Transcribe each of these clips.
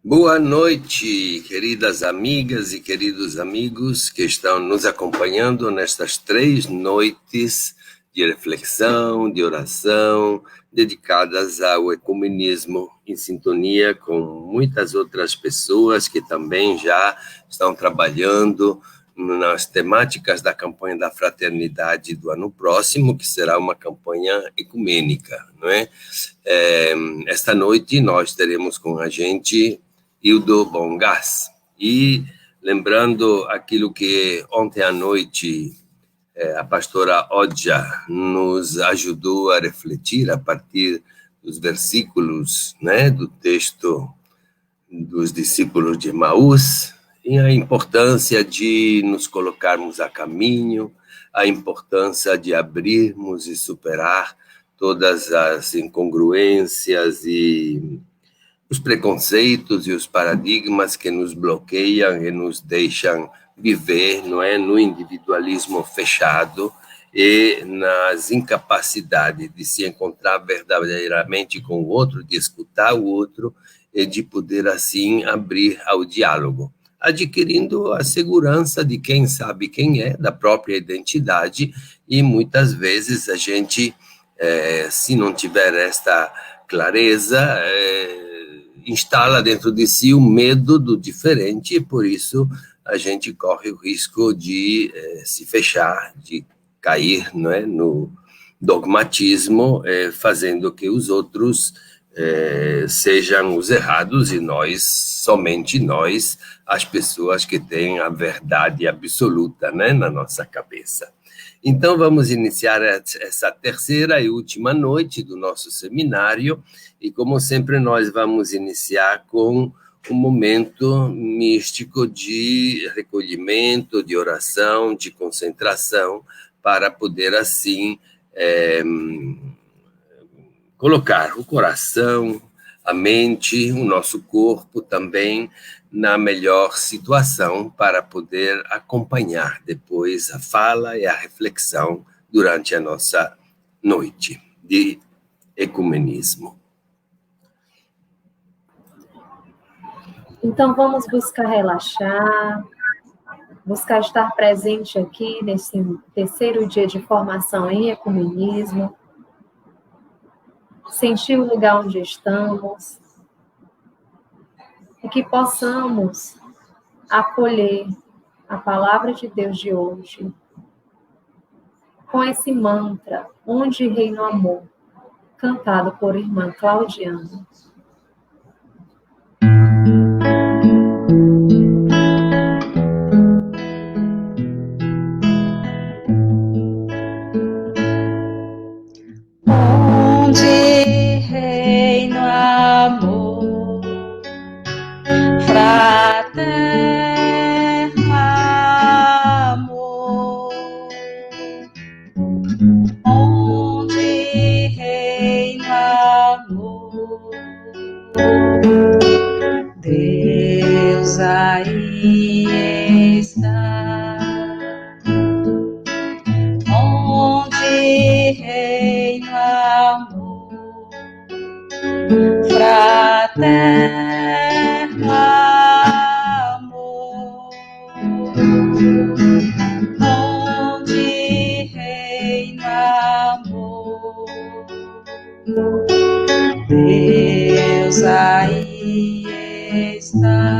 Boa noite, queridas amigas e queridos amigos que estão nos acompanhando nestas 3 noites de reflexão, de oração, dedicadas ao ecumenismo, em sintonia com muitas outras pessoas que também já estão trabalhando nas temáticas da campanha da fraternidade do ano próximo, que será uma campanha ecumênica, não é? Esta noite nós teremos com a gente Hildo Bongas. E lembrando aquilo que ontem à noite a pastora Odja nos ajudou a refletir a partir dos versículos, né, do texto dos discípulos de Emaús, e a importância de nos colocarmos a caminho, a importância de abrirmos e superar todas as incongruências e os preconceitos e os paradigmas que nos bloqueiam e nos deixam viver, não é, no individualismo fechado e nas incapacidades de se encontrar verdadeiramente com o outro, de escutar o outro e de poder assim abrir ao diálogo, adquirindo a segurança de quem sabe quem é, da própria identidade. E muitas vezes a gente, se não tiver esta clareza, instala dentro de si o medo do diferente, e por isso a gente corre o risco de se fechar, de cair, não é, no dogmatismo, fazendo que os outros sejam os errados e nós, somente nós, as pessoas que têm a verdade absoluta, né, na nossa cabeça. Então, vamos iniciar essa terceira e última noite do nosso seminário, e como sempre nós vamos iniciar com um momento místico de recolhimento, de oração, de concentração, para poder assim colocar o coração, a mente, o nosso corpo também na melhor situação para poder acompanhar depois a fala e a reflexão durante a nossa noite de ecumenismo. Então, vamos buscar relaxar, buscar estar presente aqui nesse terceiro dia de formação em ecumenismo, sentir o lugar onde estamos e que possamos acolher a palavra de Deus de hoje com esse mantra, Onde Reina o Amor, cantado por irmã Claudiana. Deus aí está, onde reina o amor, fraterno amor, onde reina o amor, Deus aí está.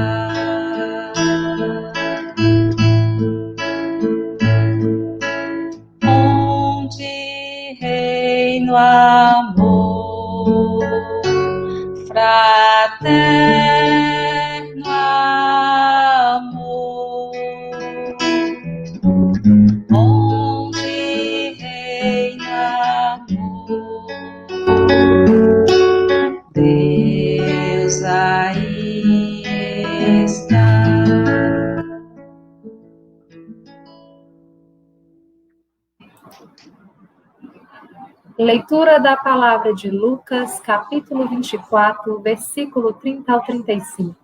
Onde reina o amor, fraterno amor, onde reina amor, Deus aí está. Leitura da palavra de Lucas, capítulo 24, versículo 30 ao 35.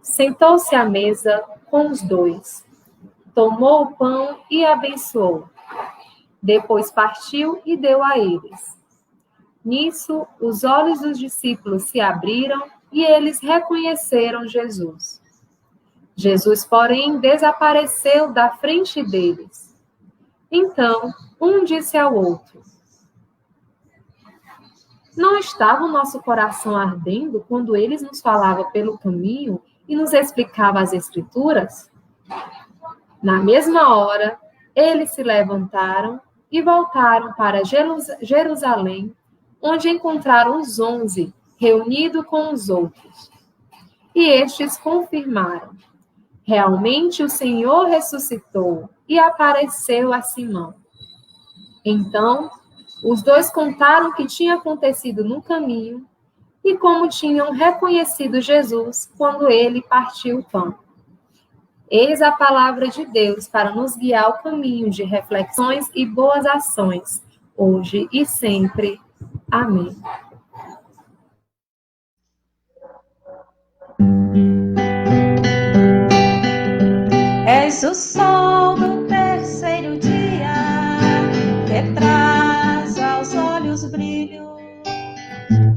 Sentou-se à mesa com os dois, tomou o pão e abençoou. Depois partiu e deu a eles. Nisso, os olhos dos discípulos se abriram e eles reconheceram Jesus. Jesus, porém, desapareceu da frente deles. Então, um disse ao outro: não estava o nosso coração ardendo quando eles nos falava pelo caminho e nos explicava as Escrituras? Na mesma hora, eles se levantaram e voltaram para Jerusalém, onde encontraram os 11, reunidos com os outros. E estes confirmaram: realmente o Senhor ressuscitou e apareceu a Simão. Então, os dois contaram o que tinha acontecido no caminho e como tinham reconhecido Jesus quando ele partiu o pão. Eis a palavra de Deus para nos guiar ao caminho de reflexões e boas ações, hoje e sempre. Amém. És o sol do terceiro dia, que traz aos olhos brilho,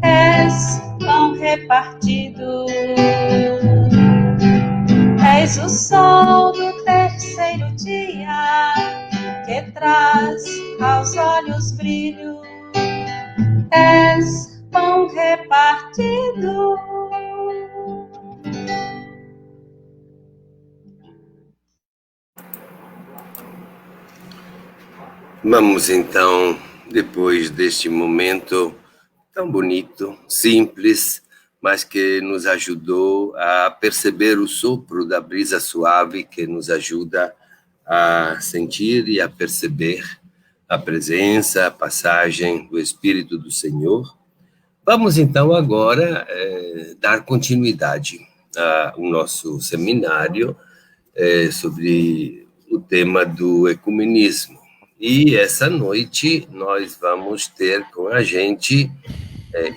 és pão repartido. És o sol do terceiro dia, que traz aos olhos brilho, és pão repartido. Vamos então, depois deste momento tão bonito, simples, mas que nos ajudou a perceber o sopro da brisa suave que nos ajuda a sentir e a perceber a presença, a passagem do Espírito do Senhor. Vamos então agora dar continuidade ao nosso seminário sobre o tema do ecumenismo. E essa noite nós vamos ter com a gente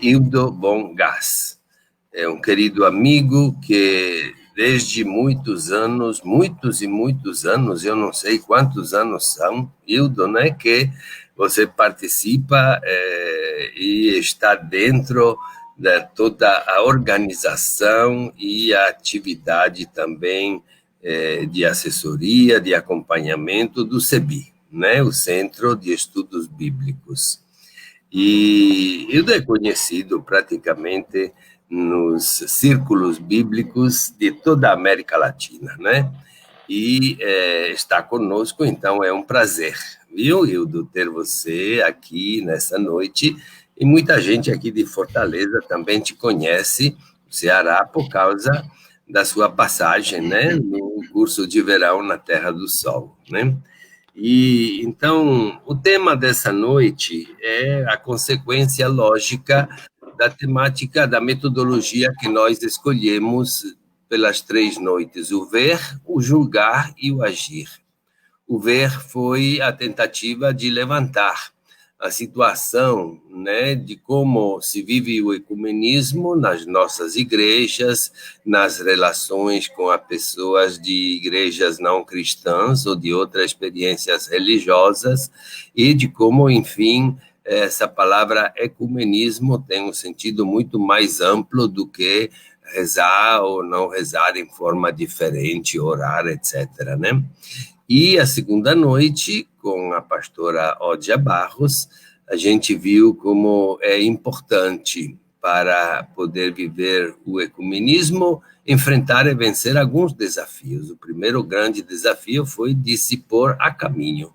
Hildo von Gass. É um querido amigo que desde muitos anos, muitos e muitos anos, eu não sei quantos anos são, Hildo, né, que você participa e está dentro de toda a organização e a atividade também de assessoria, de acompanhamento do CEBI, né, o Centro de Estudos Bíblicos. E Hildo é conhecido praticamente nos círculos bíblicos de toda a América Latina, né? E está conosco, então é um prazer, viu, Hildo, ter você aqui nessa noite, e muita gente aqui de Fortaleza também te conhece, no Ceará, por causa da sua passagem, né, no curso de verão na Terra do Sol, né? E então o tema dessa noite é a consequência lógica da temática da metodologia que nós escolhemos pelas 3 noites: o ver, o julgar e o agir. O ver foi a tentativa de levantar a situação, né, de como se vive o ecumenismo nas nossas igrejas, nas relações com as pessoas de igrejas não cristãs ou de outras experiências religiosas, e de como, enfim, essa palavra ecumenismo tem um sentido muito mais amplo do que rezar ou não rezar em forma diferente, orar, etc., né? E a segunda noite, com a pastora Ódia Barros, a gente viu como é importante para poder viver o ecumenismo, enfrentar e vencer alguns desafios. O primeiro grande desafio foi de se pôr a caminho.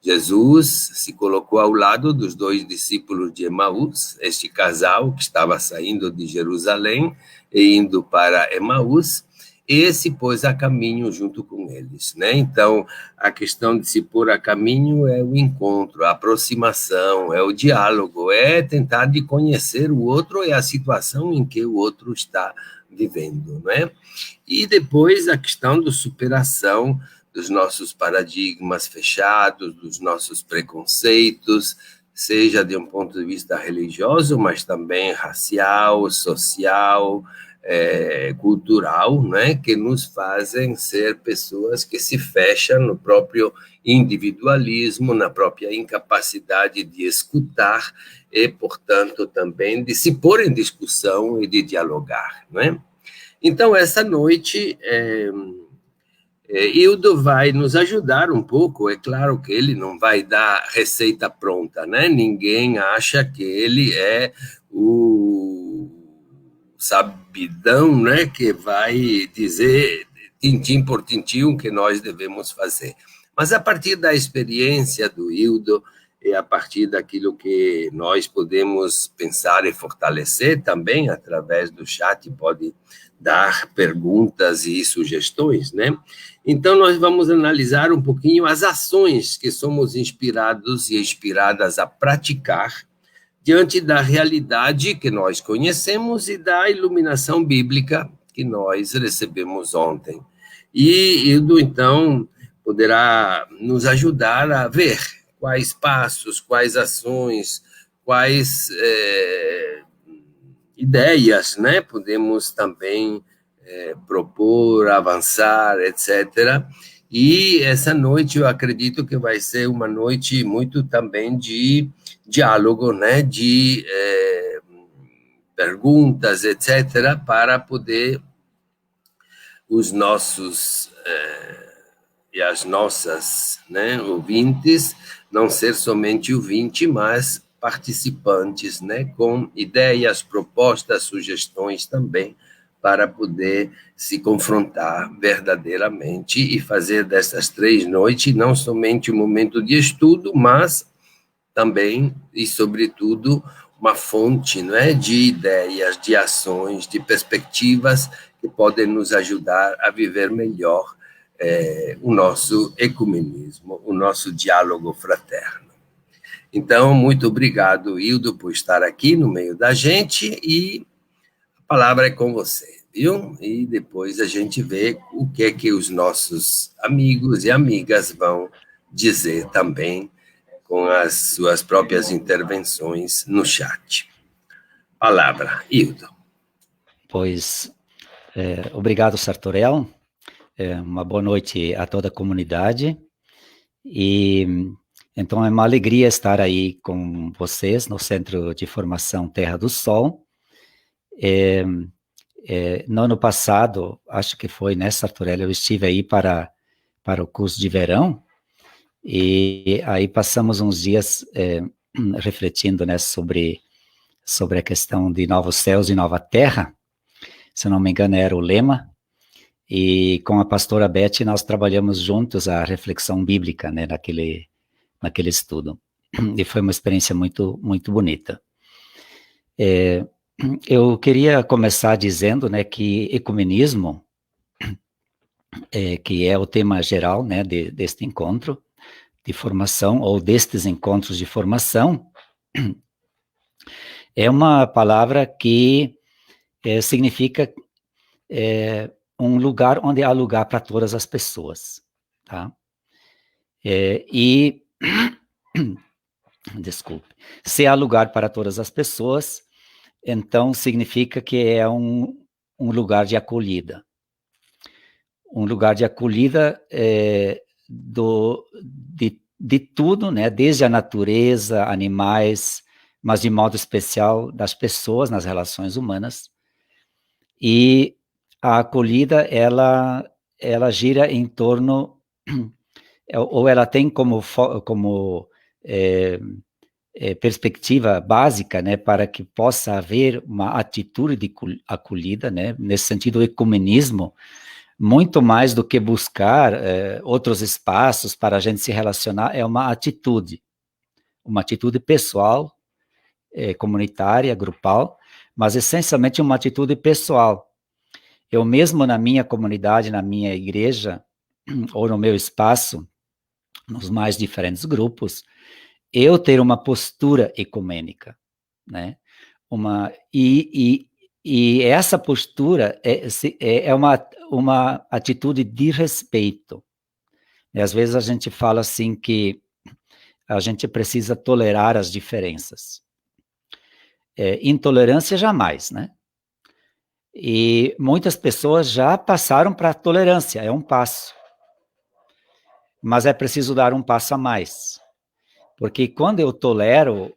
Jesus se colocou ao lado dos 2 discípulos de Emaús, este casal que estava saindo de Jerusalém e indo para Emaús, e se pôs a caminho junto com eles, né? Então, a questão de se pôr a caminho é o encontro, a aproximação, é o diálogo, é tentar de conhecer o outro e a situação em que o outro está vivendo, né? E depois a questão da superação dos nossos paradigmas fechados, dos nossos preconceitos, seja de um ponto de vista religioso, mas também racial, social, cultural, né, que nos fazem ser pessoas que se fecham no próprio individualismo, na própria incapacidade de escutar e, portanto, também de se pôr em discussão e de dialogar, não é? Então, essa noite, Hildo vai nos ajudar um pouco. É claro que ele não vai dar receita pronta, né? Ninguém acha que ele é o sabidão, né, que vai dizer tintim por tintim o que nós devemos fazer. Mas a partir da experiência do Hildo e a partir daquilo que nós podemos pensar e fortalecer também através do chat, pode dar perguntas e sugestões, né? Então, nós vamos analisar um pouquinho as ações que somos inspirados e inspiradas a praticar diante da realidade que nós conhecemos e da iluminação bíblica que nós recebemos ontem. E Hildo, então, poderá nos ajudar a ver quais passos, quais ações, quais ideias, né, podemos também propor, avançar, etc. E essa noite eu acredito que vai ser uma noite muito também de diálogo, né, de perguntas, etc., para poder os nossos e as nossas, né, ouvintes não ser somente ouvintes, mas participantes, né, com ideias, propostas, sugestões também, para poder se confrontar verdadeiramente e fazer dessas 3 noites não somente um momento de estudo, mas também e, sobretudo, uma fonte, não é, de ideias, de ações, de perspectivas que podem nos ajudar a viver melhor o nosso ecumenismo, o nosso diálogo fraterno. Então, muito obrigado, Hildo, por estar aqui no meio da gente, e a palavra é com você, viu? E depois a gente vê o que é que os nossos amigos e amigas vão dizer também com as suas próprias intervenções no chat. Palavra, Hildo. Pois, obrigado, Sartorel. Uma boa noite a toda a comunidade. E então é uma alegria estar aí com vocês no Centro de Formação Terra do Sol. No ano passado, acho que foi, né, Sartorel, eu estive aí para o curso de verão, e aí passamos uns dias refletindo, né, sobre a questão de novos céus e nova terra. Se não me engano, era o lema. E com a pastora Beth, nós trabalhamos juntos a reflexão bíblica, né, naquele estudo. E foi uma experiência muito, muito bonita. Eu queria começar dizendo, né, que ecumenismo, que é o tema geral, né, deste encontro de formação, ou destes encontros de formação, é uma palavra que significa um lugar onde há lugar para todas as pessoas, tá? Desculpe. Se há lugar para todas as pessoas, então significa que é um lugar de acolhida. Um lugar de acolhida de tudo, né? Desde a natureza, animais, mas de modo especial das pessoas nas relações humanas. E a acolhida, ela gira em torno, ou ela tem como perspectiva básica, né, para que possa haver uma atitude de acolhida, né, nesse sentido, o ecumenismo, muito mais do que buscar outros espaços para a gente se relacionar, é uma atitude pessoal, comunitária, grupal, mas essencialmente uma atitude pessoal. Eu mesmo na minha comunidade, na minha igreja, ou no meu espaço, nos mais diferentes grupos, eu ter uma postura ecumênica, né? E essa postura é uma atitude de respeito. E às vezes a gente fala assim que a gente precisa tolerar as diferenças. Intolerância jamais, né? E muitas pessoas já passaram para a tolerância, é um passo. Mas é preciso dar um passo a mais. Porque quando eu tolero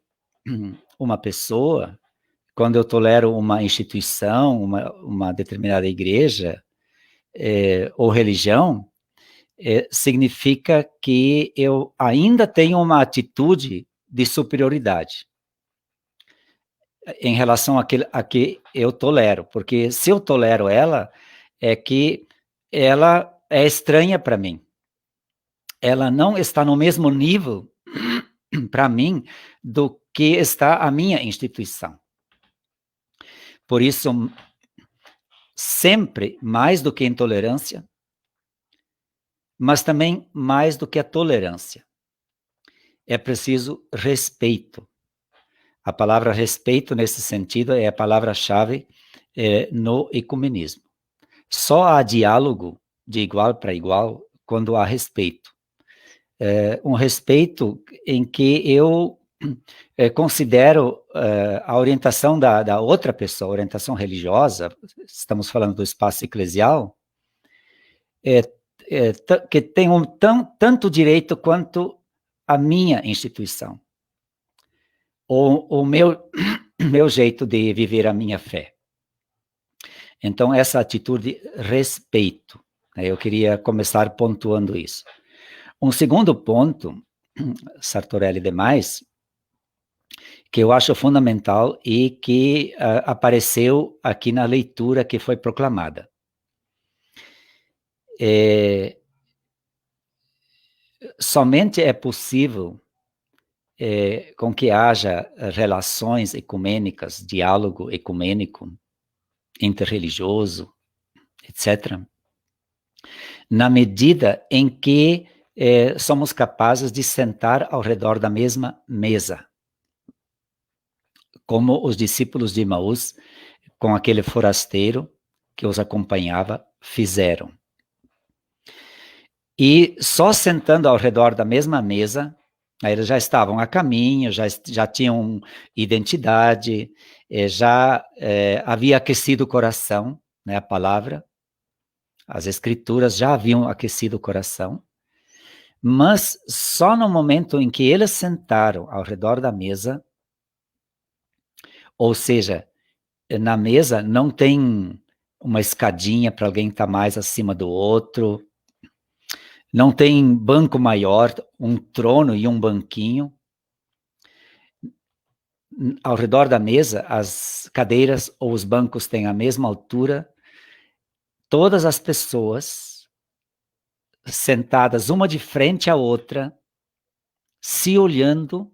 uma pessoa, quando eu tolero uma instituição, uma determinada igreja ou religião, significa que eu ainda tenho uma atitude de superioridade em relação a que eu tolero. Porque se eu tolero ela, é que ela é estranha para mim. Ela não está no mesmo nível para mim do que está a minha instituição. Por isso, sempre mais do que intolerância, mas também mais do que a tolerância, é preciso respeito. A palavra respeito, nesse sentido, é a palavra-chave no ecumenismo. Só há diálogo de igual para igual quando há respeito. Um respeito em que eu considero a orientação da outra pessoa, a orientação religiosa, estamos falando do espaço eclesial, que tem tanto direito quanto a minha instituição, o meu jeito de viver a minha fé. Então, essa atitude de respeito, eu queria começar pontuando isso. Um segundo ponto, Sartorelli e demais, que eu acho fundamental e que apareceu aqui na leitura que foi proclamada. Somente é possível com que haja relações ecumênicas, diálogo ecumênico, interreligioso, etc., na medida em que somos capazes de sentar ao redor da mesma mesa, como os discípulos de Emaús, com aquele forasteiro que os acompanhava, fizeram. E só sentando ao redor da mesma mesa, aí eles já estavam a caminho, já tinham identidade, já havia aquecido o coração, né, a palavra, as escrituras já haviam aquecido o coração, mas só no momento em que eles sentaram ao redor da mesa, ou seja, na mesa não tem uma escadinha para alguém estar mais acima do outro, não tem banco maior, um trono e um banquinho. Ao redor da mesa, as cadeiras ou os bancos têm a mesma altura. Todas as pessoas sentadas uma de frente à outra, se olhando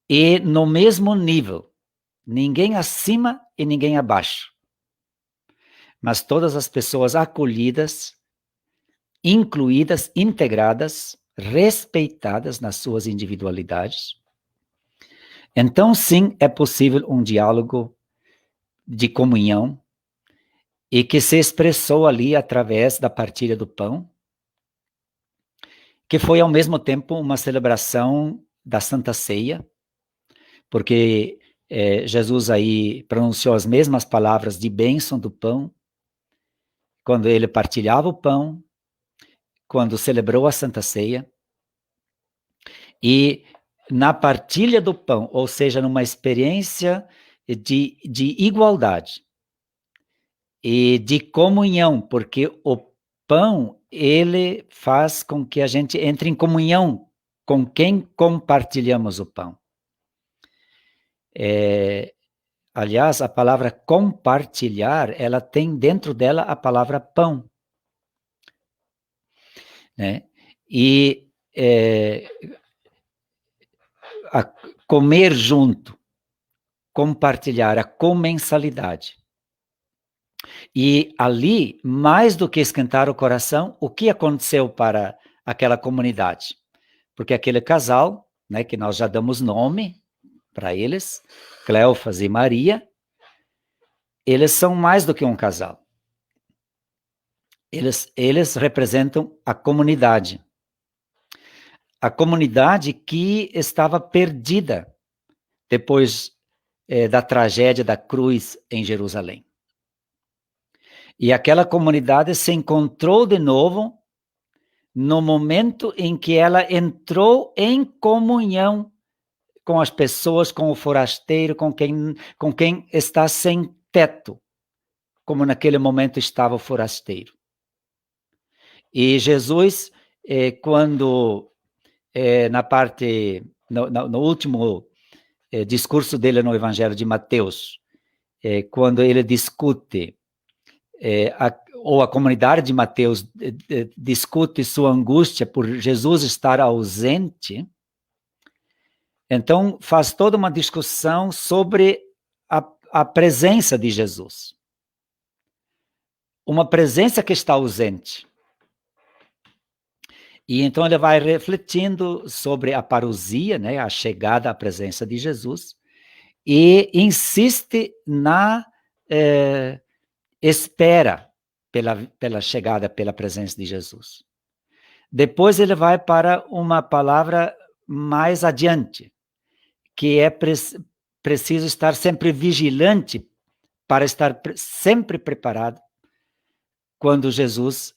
e no mesmo nível. Ninguém acima e ninguém abaixo. Mas todas as pessoas acolhidas, incluídas, integradas, respeitadas nas suas individualidades. Então, sim, é possível um diálogo de comunhão e que se expressou ali através da partilha do pão, que foi ao mesmo tempo uma celebração da Santa Ceia, porque Jesus aí pronunciou as mesmas palavras de bênção do pão, quando ele partilhava o pão, quando celebrou a Santa Ceia, e na partilha do pão, ou seja, numa experiência de igualdade e de comunhão, porque o pão, ele faz com que a gente entre em comunhão com quem compartilhamos o pão. Aliás, a palavra compartilhar, ela tem dentro dela a palavra pão. Né? E comer junto, compartilhar, a comensalidade. E ali, mais do que esquentar o coração, o que aconteceu para aquela comunidade? Porque aquele casal, né, que nós já damos nome para eles, Cleofas e Maria, eles são mais do que um casal. Eles representam a comunidade. A comunidade que estava perdida depois da tragédia da cruz em Jerusalém. E aquela comunidade se encontrou de novo no momento em que ela entrou em comunhão com as pessoas, com o forasteiro, com quem está sem teto, como naquele momento estava o forasteiro. E Jesus, quando no último discurso dele no Evangelho de Mateus, quando ele discute, ou a comunidade de Mateus discute sua angústia por Jesus estar ausente, então faz toda uma discussão sobre a presença de Jesus. Uma presença que está ausente. E então ele vai refletindo sobre a parousia, né, a chegada à presença de Jesus, e insiste na espera pela chegada, pela presença de Jesus. Depois ele vai para uma palavra mais adiante, que é preciso estar sempre vigilante para estar sempre preparado quando Jesus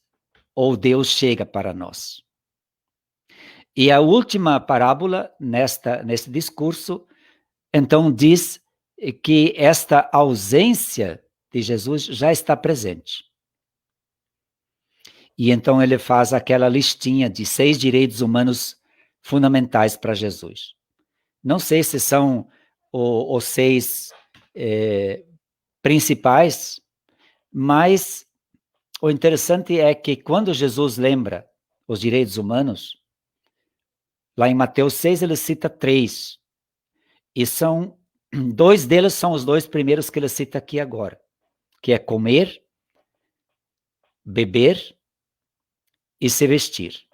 ou Deus chega para nós. E a última parábola nesse discurso, então, diz que esta ausência de Jesus já está presente. E então ele faz aquela listinha de 6 direitos humanos fundamentais para Jesus. Não sei se são os 6 principais, mas o interessante é que quando Jesus lembra os direitos humanos, lá em Mateus 6 ele cita 3, e 2 deles são os 2 primeiros que ele cita aqui agora, que é comer, beber e se vestir.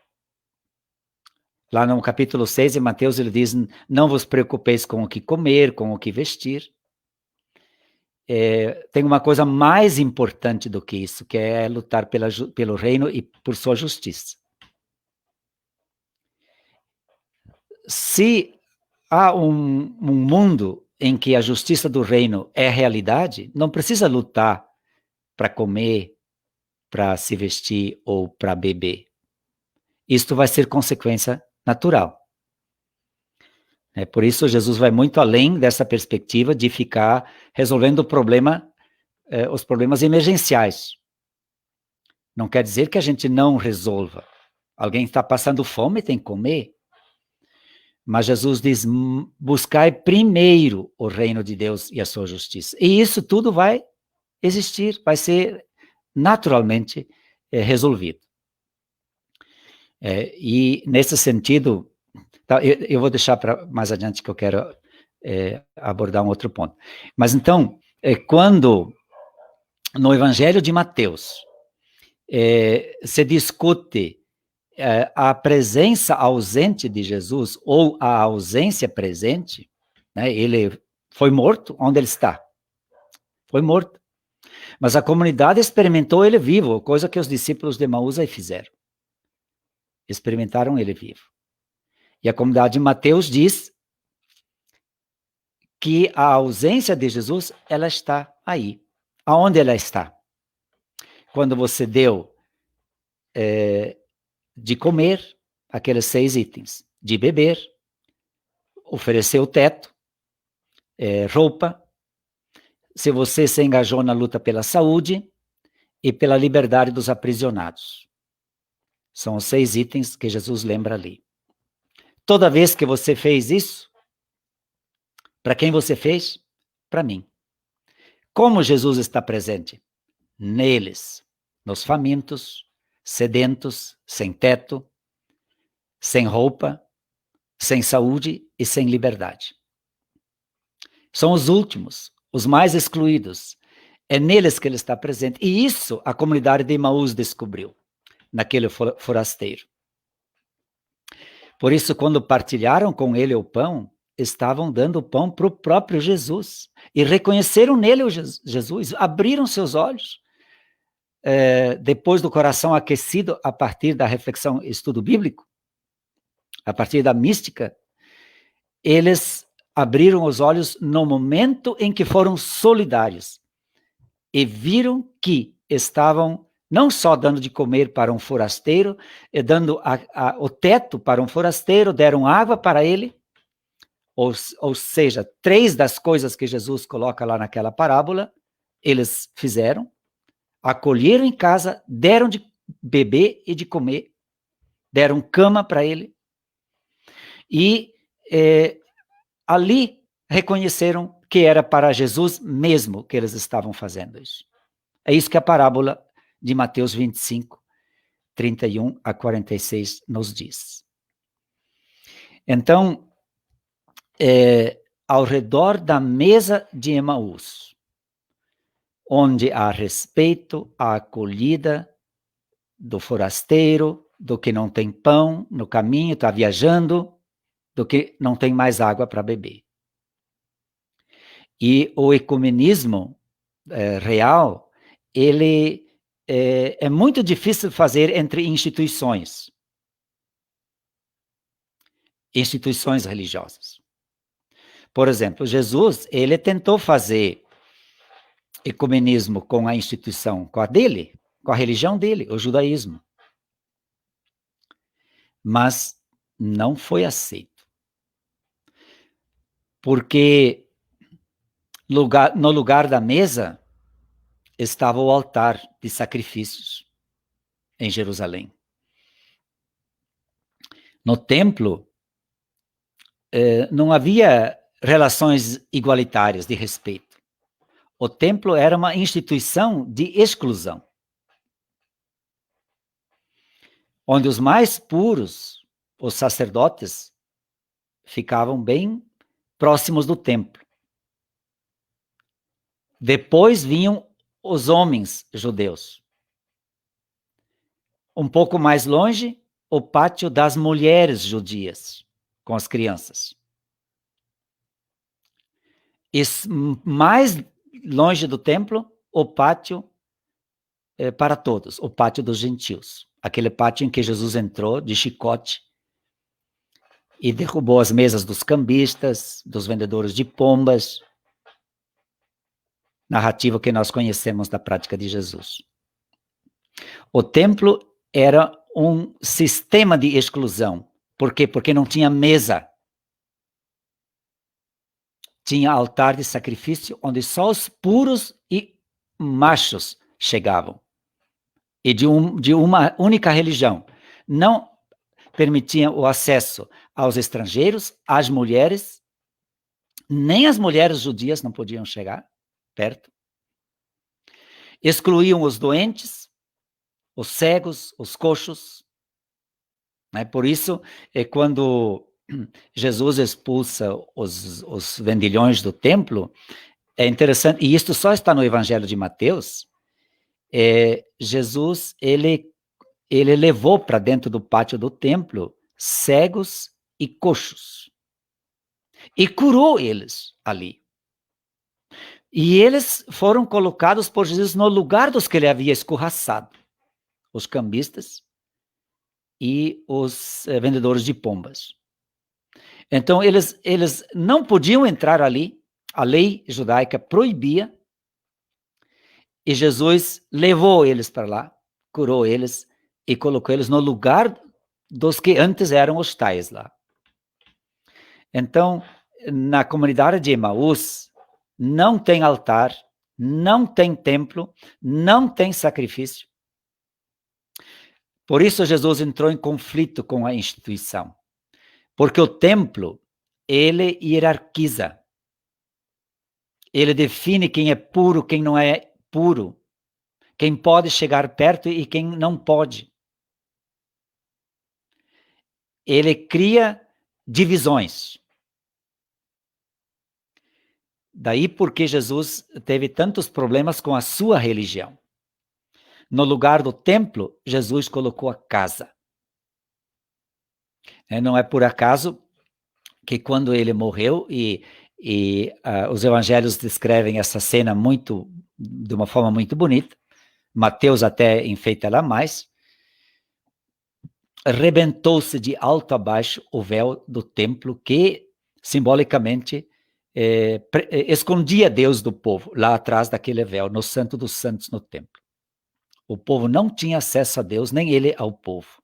Lá no capítulo 6 de Mateus ele diz, não vos preocupeis com o que comer, com o que vestir. Tem uma coisa mais importante do que isso, que é lutar pelo reino e por sua justiça. Se há um mundo em que a justiça do reino é realidade, não precisa lutar para comer, para se vestir ou para beber. Isto vai ser consequência natural. Por isso, Jesus vai muito além dessa perspectiva de ficar resolvendo os problemas emergenciais. Não quer dizer que a gente não resolva. Alguém está passando fome, tem que comer. Mas Jesus diz, buscai primeiro o reino de Deus e a sua justiça. E isso tudo vai existir, vai ser naturalmente resolvido. E nesse sentido, tá, eu vou deixar para mais adiante que eu quero abordar um outro ponto. Mas então, quando no Evangelho de Mateus se discute a presença ausente de Jesus ou a ausência presente, né, ele foi morto, onde ele está? Foi morto. Mas a comunidade experimentou ele vivo, coisa que os discípulos de Emaús aí fizeram. Experimentaram ele vivo. E a comunidade de Mateus diz que a ausência de Jesus, ela está aí. Aonde ela está? Quando você deu de comer aqueles 6 itens, de beber, ofereceu teto, roupa, se você se engajou na luta pela saúde e pela liberdade dos aprisionados. São os 6 itens que Jesus lembra ali. Toda vez que você fez isso, para quem você fez? Para mim. Como Jesus está presente? Neles, nos famintos, sedentos, sem teto, sem roupa, sem saúde e sem liberdade. São os últimos, os mais excluídos. É neles que ele está presente. E isso a comunidade de Emaús descobriu, naquele forasteiro. Por isso, quando partilharam com ele o pão, estavam dando o pão para o próprio Jesus. E reconheceram nele o Jesus, abriram seus olhos. Depois do coração aquecido a partir da reflexão, estudo bíblico, a partir da mística, eles abriram os olhos no momento em que foram solidários e viram que estavam não só dando de comer para um forasteiro, dando o teto para um forasteiro, deram água para ele, ou seja, 3 das coisas que Jesus coloca lá naquela parábola, eles fizeram, acolheram em casa, deram de beber e de comer, deram cama para ele, e ali reconheceram que era para Jesus mesmo que eles estavam fazendo isso. É isso que a parábola de Mateus 25, 31 a 46 nos diz. Então, ao redor da mesa de Emaús, onde há respeito à acolhida do forasteiro, do que não tem pão no caminho, está viajando, do que não tem mais água para beber. E o ecumenismo real, ele é muito difícil fazer entre instituições religiosas. Por exemplo, Jesus, ele tentou fazer ecumenismo com a instituição, com a dele, com a religião dele, o judaísmo. Mas não foi aceito. Porque no lugar da mesa estava o altar de sacrifícios em Jerusalém. No templo, não havia relações igualitárias de respeito. O templo era uma instituição de exclusão, onde os mais puros, os sacerdotes, ficavam bem próximos do templo. Depois vinham os homens judeus. Um pouco mais longe, o pátio das mulheres judias, com as crianças. E mais longe do templo, o pátio para todos, o pátio dos gentios. Aquele pátio em que Jesus entrou de chicote e derrubou as mesas dos cambistas, dos vendedores de pombas. Narrativa que nós conhecemos da prática de Jesus. O templo era um sistema de exclusão. Por quê? Porque não tinha mesa. Tinha altar de sacrifício onde só os puros e machos chegavam. E de uma única religião. Não permitiam o acesso aos estrangeiros, às mulheres, nem as mulheres judias não podiam chegar perto. Excluíam os doentes, os cegos, os coxos. Né? Por isso, quando Jesus expulsa os vendilhões do templo, é interessante, e isto só está no Evangelho de Mateus, Jesus, ele levou para dentro do pátio do templo cegos e coxos. E curou eles ali. E eles foram colocados por Jesus no lugar dos que ele havia escorraçado. Os cambistas e os vendedores de pombas. Então, eles não podiam entrar ali. A lei judaica proibia. E Jesus levou eles para lá, curou eles e colocou eles no lugar dos que antes eram hostais lá. Então, na comunidade de Emaús, não tem altar, não tem templo, não tem sacrifício. Por isso Jesus entrou em conflito com a instituição. Porque o templo, ele hierarquiza. Ele define quem é puro, quem não é puro. Quem pode chegar perto e quem não pode. Ele cria divisões. Daí porque Jesus teve tantos problemas com a sua religião. No lugar do templo, Jesus colocou a casa. Não é por acaso que quando ele morreu, os evangelhos descrevem essa cena de uma forma muito bonita, Mateus até enfeita ela mais, rebentou-se de alto a baixo o véu do templo que, simbolicamente, escondia Deus do povo, lá atrás daquele véu, no Santo dos Santos, no templo. O povo não tinha acesso a Deus, nem ele ao povo.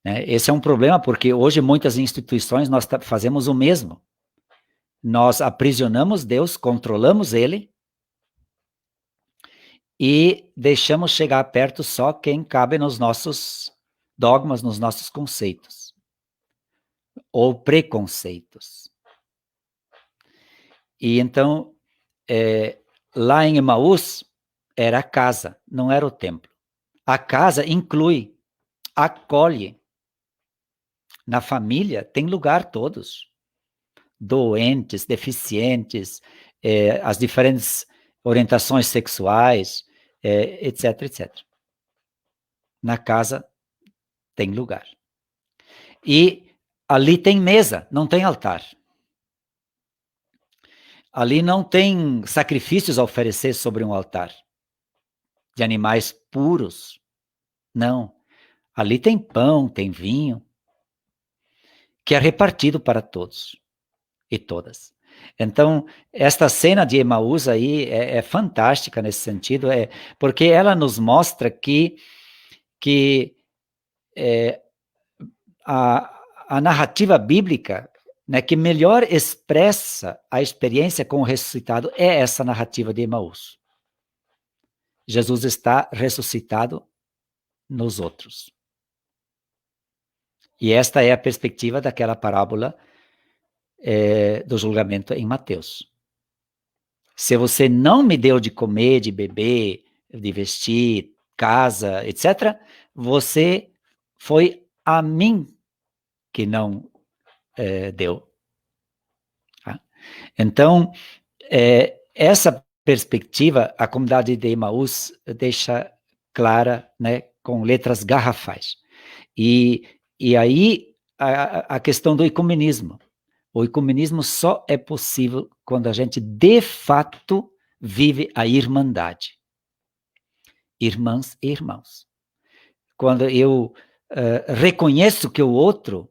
Esse é um problema, porque hoje muitas instituições nós fazemos o mesmo. Nós aprisionamos Deus, controlamos ele, e deixamos chegar perto só quem cabe nos nossos dogmas, nos nossos conceitos, ou preconceitos. E então, lá em Emaús, era a casa, não era o templo. A casa inclui, acolhe. Na família tem lugar todos. Doentes, deficientes, as diferentes orientações sexuais, etc, etc. Na casa tem lugar. E ali tem mesa, não tem altar. Ali não tem sacrifícios a oferecer sobre um altar de animais puros. Não. Ali tem pão, tem vinho, que é repartido para todos e todas. Então, esta cena de Emaús aí é fantástica nesse sentido, porque ela nos mostra que a narrativa bíblica, né, que melhor expressa a experiência com o ressuscitado é essa narrativa de Emaús. Jesus está ressuscitado nos outros. E esta é a perspectiva daquela parábola do julgamento em Mateus. Se você não me deu de comer, de beber, de vestir, casa, etc., você foi a mim que não deu. Tá? Então, essa perspectiva, a comunidade de Emaús deixa clara, né, com letras garrafais. E aí, a questão do ecumenismo. O ecumenismo só é possível quando a gente, de fato, vive a irmandade. Irmãs e irmãos. Quando eu reconheço que o outro,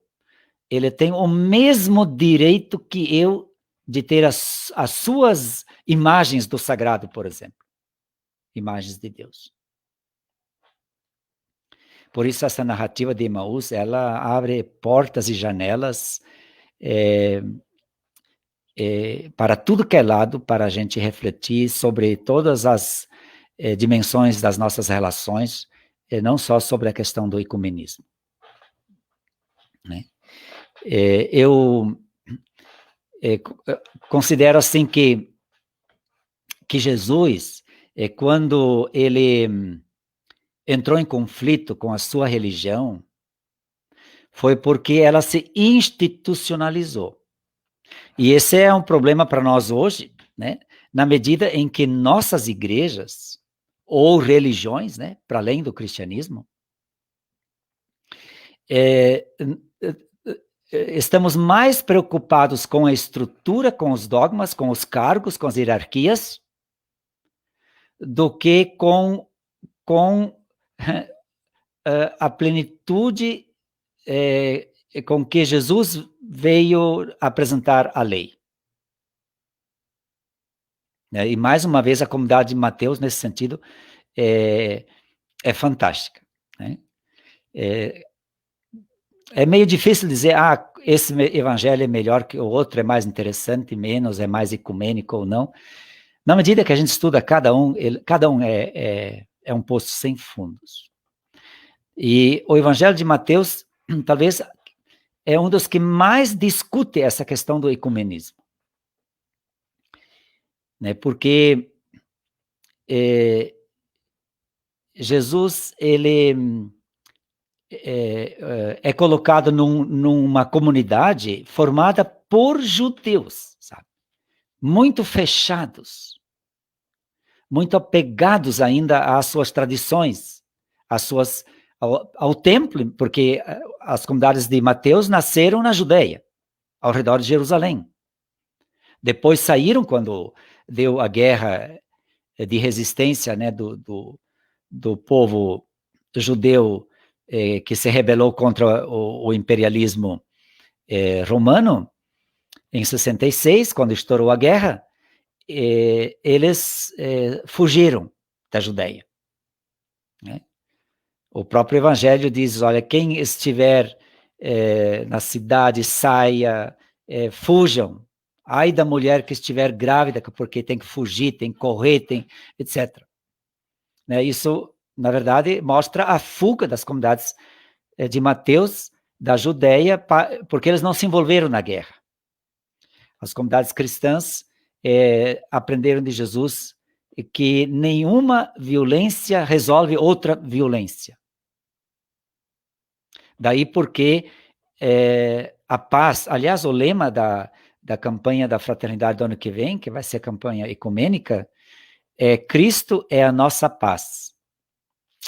ele tem o mesmo direito que eu de ter as suas imagens do sagrado, por exemplo. Imagens de Deus. Por isso, essa narrativa de Emaús, ela abre portas e janelas para tudo que é lado, para a gente refletir sobre todas as dimensões das nossas relações, não só sobre a questão do ecumenismo. Né? Eu considero assim que Jesus, quando ele entrou em conflito com a sua religião, foi porque ela se institucionalizou. E esse é um problema para nós hoje, né? Na medida em que nossas igrejas ou religiões, né, para além do cristianismo, estamos mais preocupados com a estrutura, com os dogmas, com os cargos, com as hierarquias, do que com a plenitude com que Jesus veio apresentar a lei. E mais uma vez a comunidade de Mateus, nesse sentido, é fantástica. Né? É meio difícil dizer, esse evangelho é melhor que o outro, é mais interessante, menos, é mais ecumênico ou não. Na medida que a gente estuda cada um é um poço sem fundos. E o evangelho de Mateus, talvez, é um dos que mais discute essa questão do ecumenismo. Né? Porque Jesus, ele é colocado numa comunidade formada por judeus, sabe? Muito fechados, muito apegados ainda às suas tradições, ao templo, porque as comunidades de Mateus nasceram na Judeia, ao redor de Jerusalém. Depois saíram quando deu a guerra de resistência, né, do povo judeu que se rebelou contra o imperialismo romano, em 66, quando estourou a guerra, eles fugiram da Judeia. Né? O próprio Evangelho diz, olha, quem estiver na cidade, saia, fujam. Ai da mulher que estiver grávida, porque tem que fugir, tem que correr, etc. Né? Isso, na verdade, mostra a fuga das comunidades de Mateus, da Judeia, porque eles não se envolveram na guerra. As comunidades cristãs aprenderam de Jesus que nenhuma violência resolve outra violência. Daí porque a paz, aliás, o lema da campanha da fraternidade do ano que vem, que vai ser a campanha ecumênica, Cristo é a nossa paz.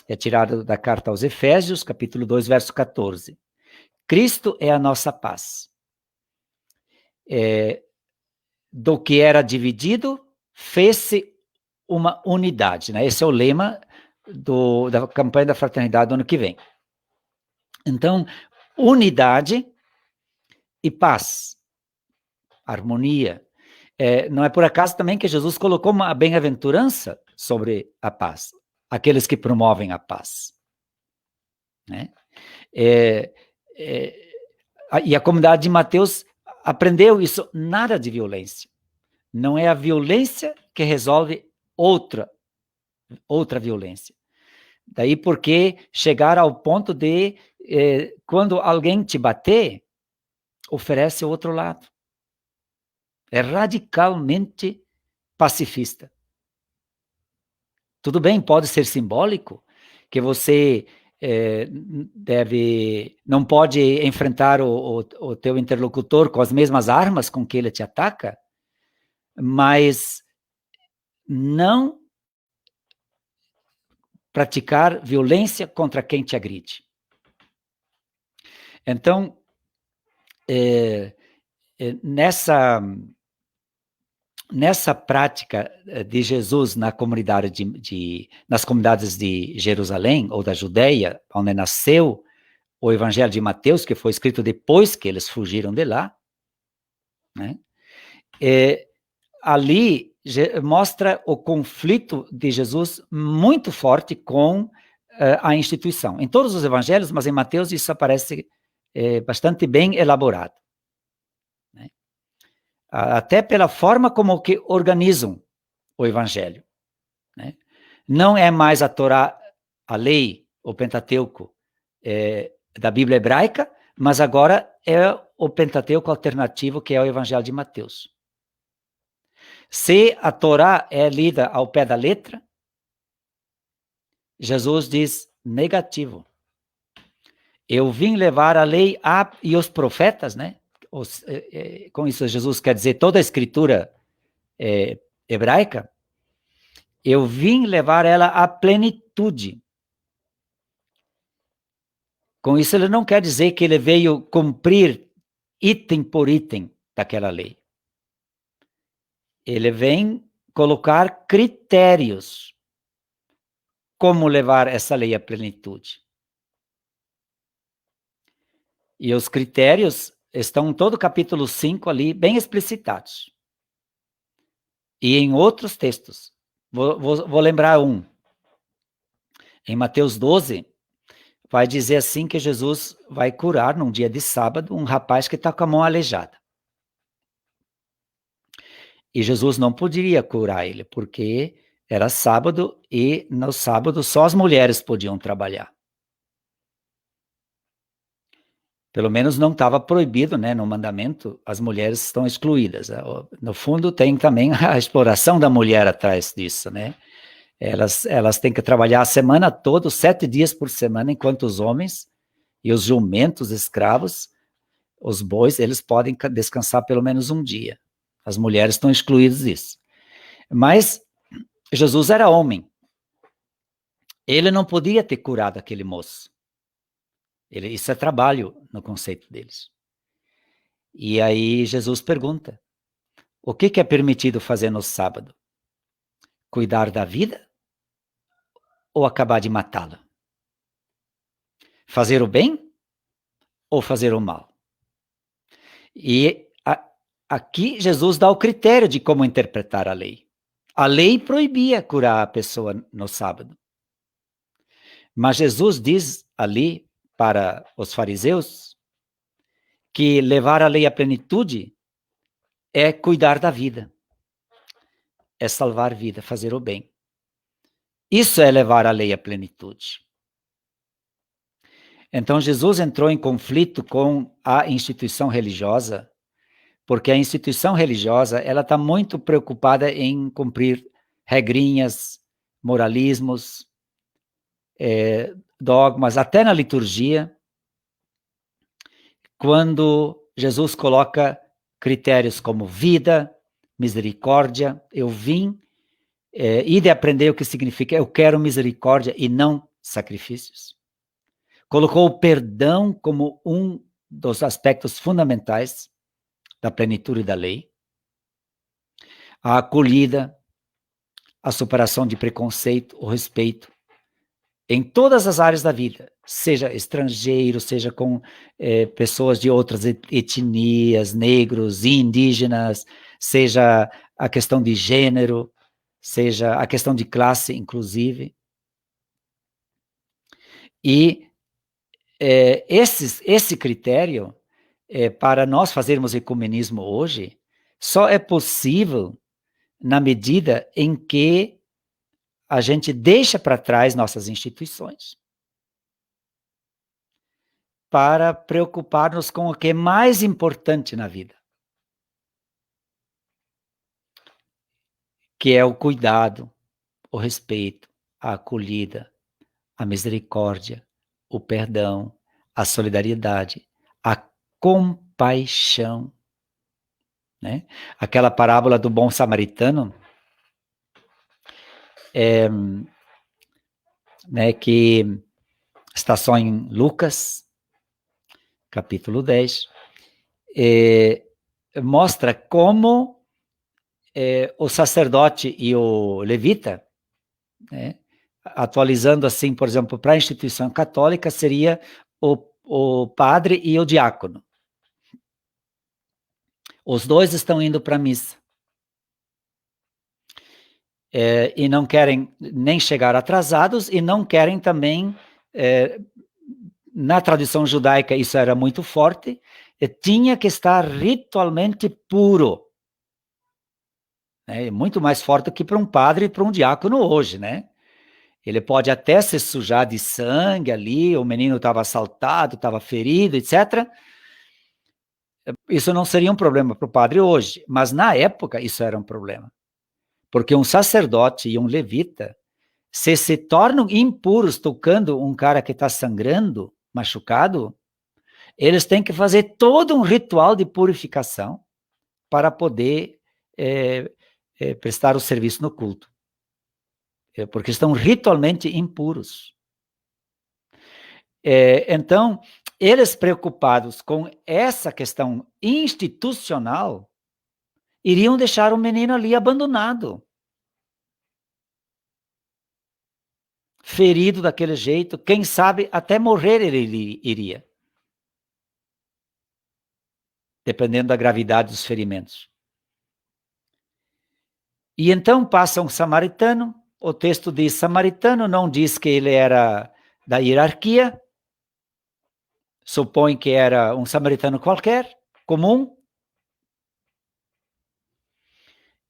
É tirado da carta aos Efésios, capítulo 2, verso 14. Cristo é a nossa paz. Do que era dividido, fez-se uma unidade. Né? Esse é o lema da campanha da fraternidade do ano que vem. Então, unidade e paz, harmonia. Não é por acaso também que Jesus colocou uma bem-aventurança sobre a paz, aqueles que promovem a paz. Né? E a comunidade de Mateus aprendeu isso, nada de violência. Não é a violência que resolve outra violência. Daí porque chegar ao ponto de, quando alguém te bater, oferece o outro lado. É radicalmente pacifista. Tudo bem, pode ser simbólico, que você não pode enfrentar o teu interlocutor com as mesmas armas com que ele te ataca, mas não praticar violência contra quem te agride. Então, nessa prática de Jesus na comunidade nas comunidades de Jerusalém ou da Judeia, onde nasceu o Evangelho de Mateus, que foi escrito depois que eles fugiram de lá, né? Ali mostra o conflito de Jesus muito forte com a instituição. Em todos os evangelhos, mas em Mateus isso aparece bastante bem elaborado. Né? Até pela forma como que organizam o evangelho. Né? Não é mais a Torá, a lei, o Pentateuco da Bíblia hebraica, mas agora é o Pentateuco alternativo, que é o Evangelho de Mateus. Se a Torá é lida ao pé da letra, Jesus diz negativo. Eu vim levar a lei e os profetas, né? Com isso Jesus quer dizer toda a escritura hebraica. Eu vim levar ela à plenitude. Com isso ele não quer dizer que ele veio cumprir item por item daquela lei. Ele vem colocar critérios como levar essa lei à plenitude. E os critérios estão em todo o capítulo 5 ali, bem explicitados. E em outros textos. Vou lembrar um. Em Mateus 12, vai dizer assim que Jesus vai curar, num dia de sábado, um rapaz que está com a mão aleijada. E Jesus não poderia curar ele, porque era sábado e no sábado só as mulheres podiam trabalhar. Pelo menos não estava proibido, né, no mandamento, as mulheres estão excluídas. No fundo, tem também a exploração da mulher atrás disso, né? Elas têm que trabalhar a semana toda, 7 dias por semana, enquanto os homens e os jumentos escravos, os bois, eles podem descansar pelo menos um dia. As mulheres estão excluídas disso. Mas Jesus era homem. Ele não podia ter curado aquele moço. Isso é trabalho no conceito deles. E aí Jesus pergunta, o que é permitido fazer no sábado? Cuidar da vida ou acabar de matá-la? Fazer o bem ou fazer o mal? E aqui Jesus dá o critério de como interpretar a lei. A lei proibia curar a pessoa no sábado. Mas Jesus diz ali para os fariseus que levar a lei à plenitude é cuidar da vida, é salvar vida, fazer o bem. Isso é levar a lei à plenitude. Então Jesus entrou em conflito com a instituição religiosa, porque a instituição religiosa ela está muito preocupada em cumprir regrinhas, moralismos, dogmas, até na liturgia, quando Jesus coloca critérios como vida, misericórdia. Eu vim e de aprender o que significa eu quero misericórdia e não sacrifícios. Colocou o perdão como um dos aspectos fundamentais da plenitude da lei. A acolhida, a superação de preconceito, o respeito, em todas as áreas da vida, seja estrangeiro, seja com pessoas de outras etnias, negros, indígenas, seja a questão de gênero, seja a questão de classe, inclusive. E esse critério, para nós fazermos ecumenismo hoje, só é possível na medida em que a gente deixa para trás nossas instituições para preocupar-nos com o que é mais importante na vida, que é o cuidado, o respeito, a acolhida, a misericórdia, o perdão, a solidariedade, a compaixão. Né? Aquela parábola do bom samaritano, né, que está só em Lucas, capítulo 10, mostra como o sacerdote e o levita, né, atualizando assim, por exemplo, para a instituição católica, seria o padre e o diácono. Os dois estão indo para a missa. E não querem nem chegar atrasados e não querem também, na tradição judaica isso era muito forte, tinha que estar ritualmente puro. Muito mais forte que para um padre e para um diácono hoje, né? Ele pode até se sujar de sangue ali, o menino estava assaltado, estava ferido, etc. Isso não seria um problema para o padre hoje, mas na época isso era um problema. Porque um sacerdote e um levita, se tornam impuros tocando um cara que está sangrando, machucado, eles têm que fazer todo um ritual de purificação para poder prestar o serviço no culto. Porque estão ritualmente impuros. Então, eles preocupados com essa questão institucional, iriam deixar o menino ali abandonado. Ferido daquele jeito, quem sabe até morrer ele iria. Dependendo da gravidade dos ferimentos. E então passa um samaritano, o texto diz samaritano, não diz que ele era da hierarquia, supõe que era um samaritano qualquer, comum,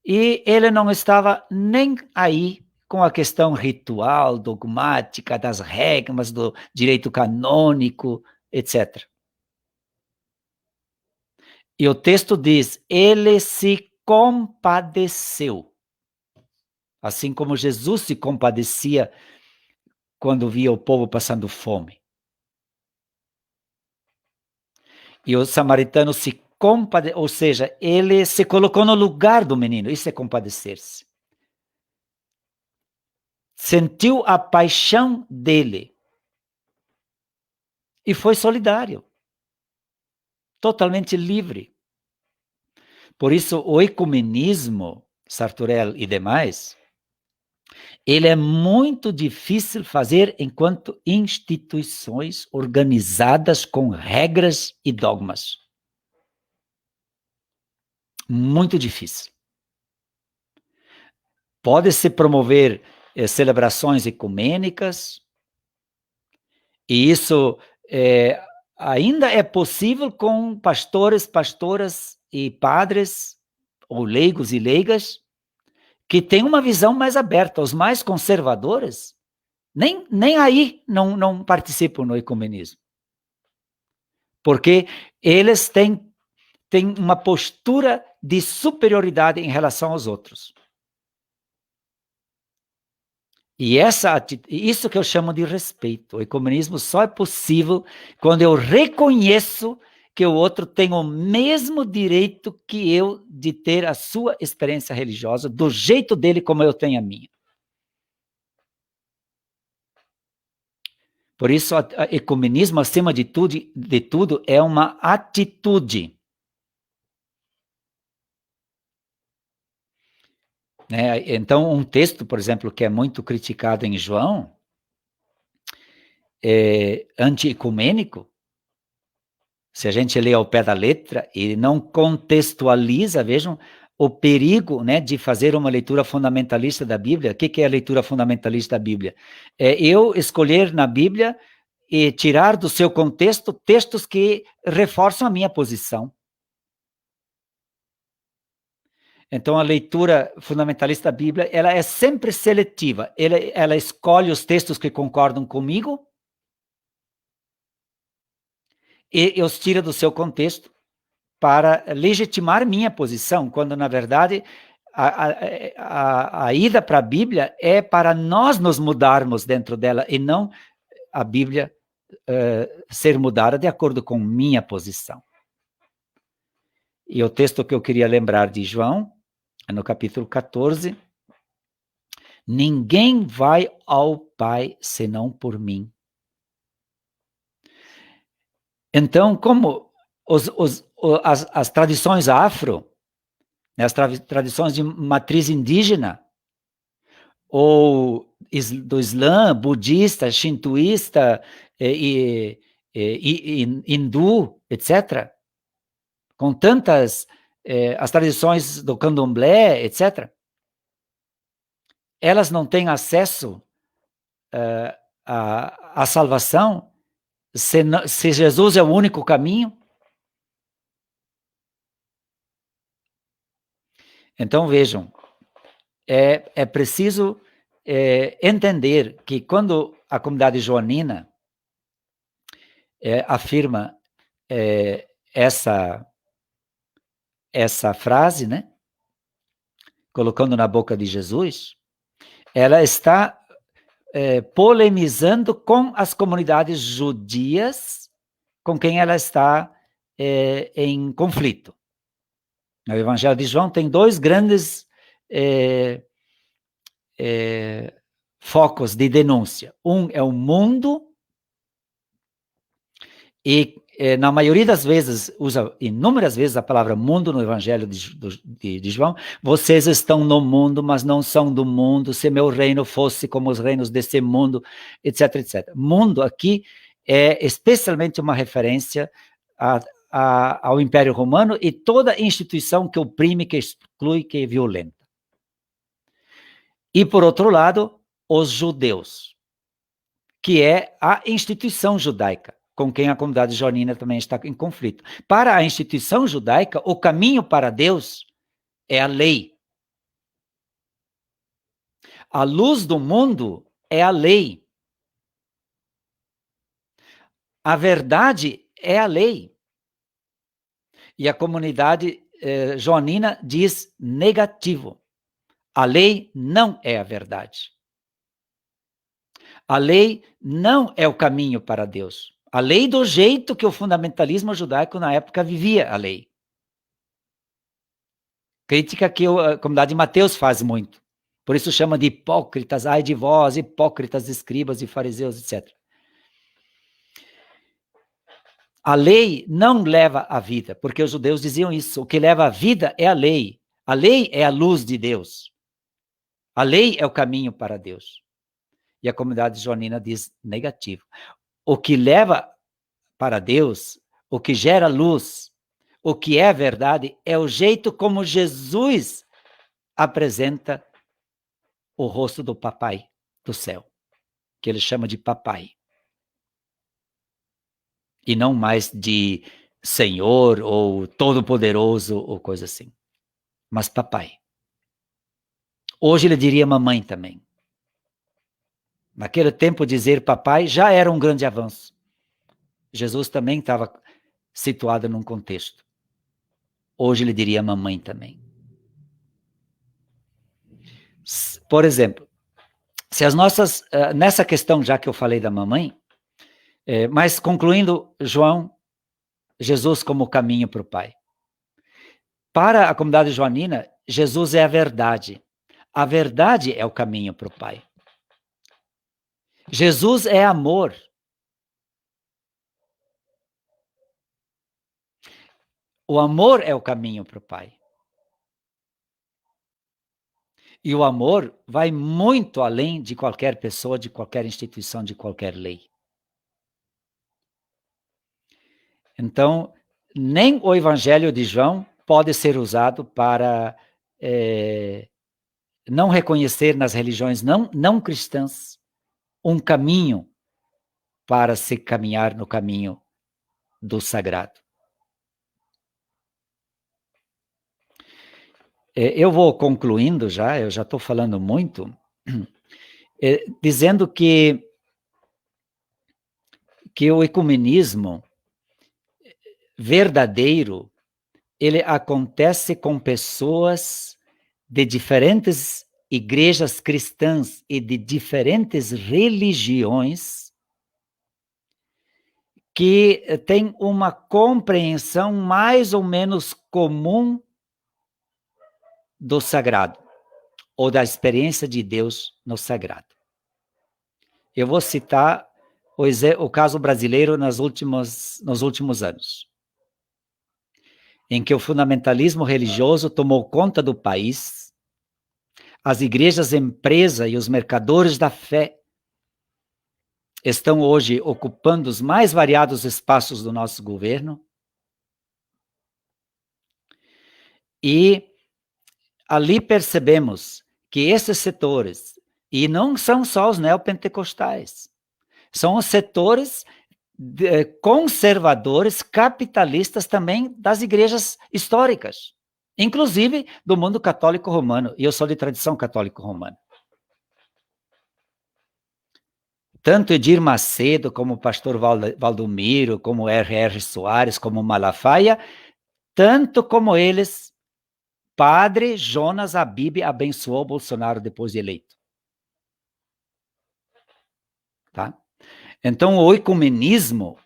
e ele não estava nem aí com a questão ritual, dogmática, das regras, do direito canônico, etc. E o texto diz, ele se compadeceu. Assim como Jesus se compadecia quando via o povo passando fome. E o samaritano se compadeceu, ou seja, ele se colocou no lugar do menino, isso é compadecer-se. Sentiu a paixão dele. E foi solidário. Totalmente livre. Por isso, o ecumenismo, Sartorel e demais, ele é muito difícil fazer enquanto instituições organizadas com regras e dogmas. Muito difícil. Pode-se promover celebrações ecumênicas, e isso ainda é possível com pastores, pastoras e padres, ou leigos e leigas, que têm uma visão mais aberta. Os mais conservadores, nem aí não participam no ecumenismo. Porque eles têm uma postura de superioridade em relação aos outros. E isso que eu chamo de respeito. O ecumenismo só é possível quando eu reconheço que o outro tem o mesmo direito que eu de ter a sua experiência religiosa, do jeito dele como eu tenho a minha. Por isso, o ecumenismo, acima de tudo, é uma atitude. Né? Então, um texto, por exemplo, que é muito criticado em João, anti-ecumênico, se a gente lê ao pé da letra e não contextualiza, vejam, o perigo, né, de fazer uma leitura fundamentalista da Bíblia. O que é a leitura fundamentalista da Bíblia? É eu escolher na Bíblia e tirar do seu contexto textos que reforçam a minha posição. Então, a leitura fundamentalista da Bíblia, ela é sempre seletiva. Ela escolhe os textos que concordam comigo e os tira do seu contexto para legitimar minha posição, quando, na verdade, a ida para a Bíblia é para nós nos mudarmos dentro dela, e não a Bíblia ser mudada de acordo com minha posição. E o texto que eu queria lembrar de João, no capítulo 14, ninguém vai ao Pai senão por mim. Então, como as tradições afro, né, as tradições de matriz indígena, ou do Islã, budista, shintoísta, hindu, etc., com tantas, as tradições do candomblé, etc., elas não têm acesso à salvação se Jesus é o único caminho. Então, vejam, é preciso entender que quando a comunidade joanina afirma essa frase, né, colocando na boca de Jesus, ela está polemizando com as comunidades judias com quem ela está em conflito. No Evangelho de João tem dois grandes focos de denúncia. Um é o mundo, e na maioria das vezes, usa inúmeras vezes a palavra mundo no Evangelho de João. Vocês estão no mundo, mas não são do mundo. Se meu reino fosse como os reinos desse mundo, etc, etc. Mundo aqui é especialmente uma referência ao Império Romano e toda instituição que oprime, que exclui, que é violenta. E, por outro lado, os judeus, que é a instituição judaica, com quem a comunidade joanina também está em conflito. Para a instituição judaica, o caminho para Deus é a lei. A luz do mundo é a lei. A verdade é a lei. E a comunidade joanina diz negativo. A lei não é a verdade. A lei não é o caminho para Deus. A lei do jeito que o fundamentalismo judaico na época vivia a lei. Crítica que a comunidade de Mateus faz muito. Por isso chama de hipócritas, ai de vós, hipócritas, escribas e fariseus, etc. A lei não leva à vida, porque os judeus diziam isso. O que leva à vida é a lei. A lei é a luz de Deus. A lei é o caminho para Deus. E a comunidade joanina diz negativo. O que leva para Deus, o que gera luz, o que é verdade, é o jeito como Jesus apresenta o rosto do papai do céu, que ele chama de papai. E não mais de Senhor ou Todo-Poderoso ou coisa assim. Mas papai. Hoje ele diria mamãe também. Naquele tempo, dizer papai já era um grande avanço. Jesus também estava situado num contexto. Hoje ele diria mamãe também. Por exemplo, se as nossas, nessa questão já que eu falei da mamãe, mas concluindo, Jesus como caminho para o Pai. Para a comunidade joanina, Jesus é a verdade. A verdade é o caminho para o Pai. Jesus é amor. O amor é o caminho para o Pai. E o amor vai muito além de qualquer pessoa, de qualquer instituição, de qualquer lei. Então, nem o Evangelho de João pode ser usado para não reconhecer nas religiões não cristãs um caminho para se caminhar no caminho do sagrado. Eu vou concluindo já, eu já estou falando muito, dizendo que o ecumenismo verdadeiro, ele acontece com pessoas de diferentes igrejas cristãs e de diferentes religiões que têm uma compreensão mais ou menos comum do sagrado, ou da experiência de Deus no sagrado. Eu vou citar o caso brasileiro nos últimos anos, em que o fundamentalismo religioso tomou conta do país, as igrejas empresa e os mercadores da fé estão hoje ocupando os mais variados espaços do nosso governo, e ali percebemos que esses setores, e não são só os neopentecostais, são os setores conservadores, capitalistas também das igrejas históricas, inclusive do mundo católico romano, e eu sou de tradição católico romana. Tanto Edir Macedo, como o pastor Valdomiro, como R.R. Soares, como Malafaia, tanto como eles, Padre Jonas Habib abençoou Bolsonaro depois de eleito. Tá? Então, o ecumenismo,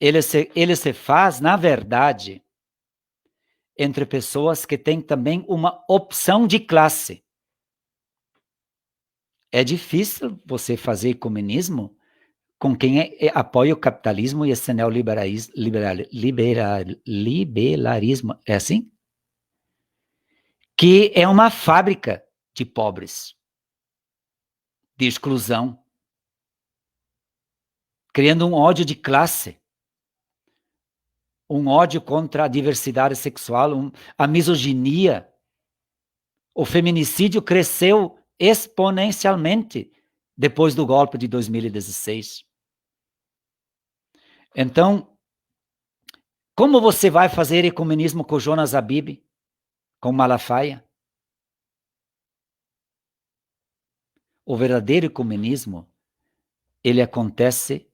ele se faz, na verdade, entre pessoas que têm também uma opção de classe. É difícil você fazer ecumenismo com quem apoia o capitalismo e esse neoliberalismo. É assim? Que é uma fábrica de pobres, de exclusão, criando um ódio de classe, um ódio contra a diversidade sexual, a misoginia. O feminicídio cresceu exponencialmente depois do golpe de 2016. Então, como você vai fazer ecumenismo com Jonas Habib, com Malafaia? O verdadeiro ecumenismo, ele acontece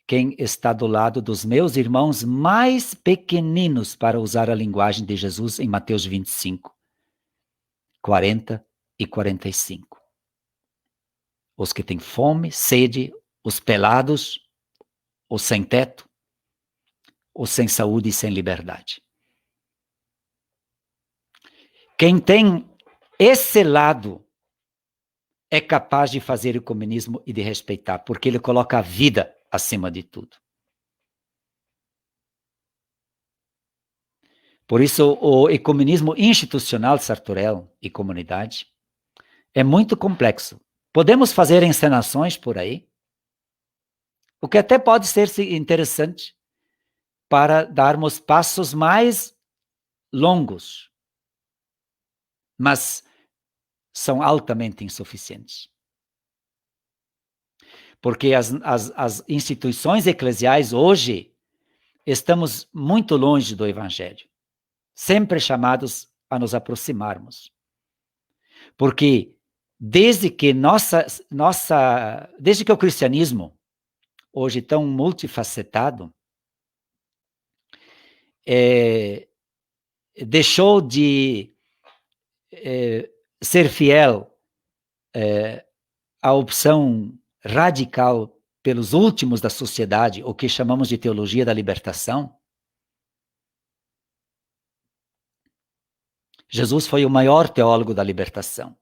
quem está do lado dos meus irmãos mais pequeninos, para usar a linguagem de Jesus em Mateus 25, 40 e 45. Os que têm fome, sede, os pelados, os sem teto, os sem saúde e sem liberdade. Quem tem esse lado é capaz de fazer o ecumenismo e de respeitar, porque ele coloca a vida acima de tudo. Por isso, o ecumenismo institucional, Sartorel e comunidade, é muito complexo. Podemos fazer encenações por aí, o que até pode ser interessante para darmos passos mais longos. Mas são altamente insuficientes. Porque as instituições eclesiais hoje estamos muito longe do Evangelho, sempre chamados a nos aproximarmos. Porque desde que desde que o cristianismo, hoje tão multifacetado, deixou de ser fiel à opção radical pelos últimos da sociedade, o que chamamos de teologia da libertação. Jesus foi o maior teólogo da libertação.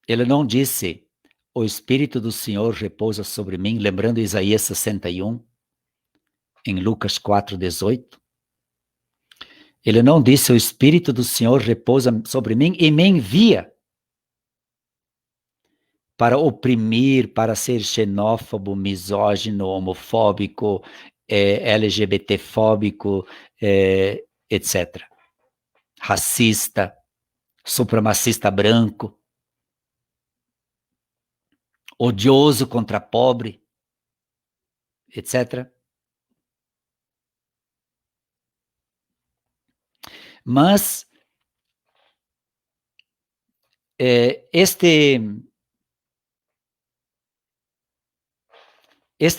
Ele não disse, o Espírito do Senhor repousa sobre mim, lembrando Isaías 61, em Lucas 4:18. Ele não disse, o Espírito do Senhor repousa sobre mim e me envia para oprimir, para ser xenófobo, misógino, homofóbico, LGBTfóbico, etc. Racista, supremacista branco, odioso contra pobre, etc. Mas este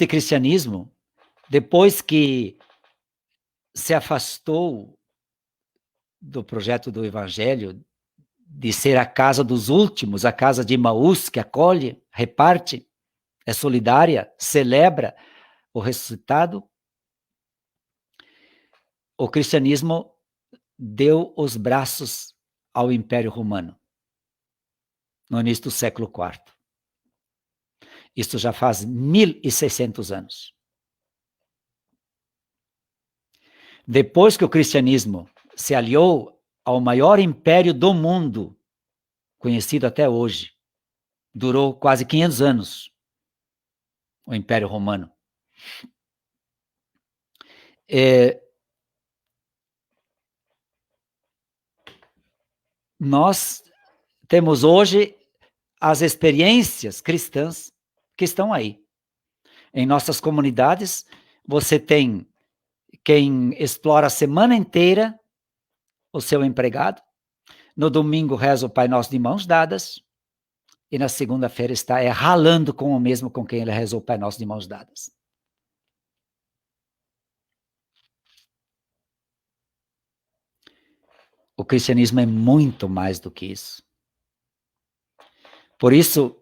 cristianismo, depois que se afastou do projeto do Evangelho, de ser a casa dos últimos, a casa de Emaús, que acolhe, reparte, é solidária, celebra o ressuscitado, o cristianismo deu os braços ao Império Romano, no início do século IV. Isso já faz 1.600 anos. Depois que o cristianismo se aliou ao maior império do mundo, conhecido até hoje, durou quase 500 anos, o Império Romano. Nós temos hoje as experiências cristãs que estão aí. Em nossas comunidades, você tem quem explora a semana inteira o seu empregado, no domingo reza o Pai Nosso de mãos dadas, e na segunda-feira está ralando com o mesmo com quem ele rezou o Pai Nosso de mãos dadas. O cristianismo é muito mais do que isso. Por isso,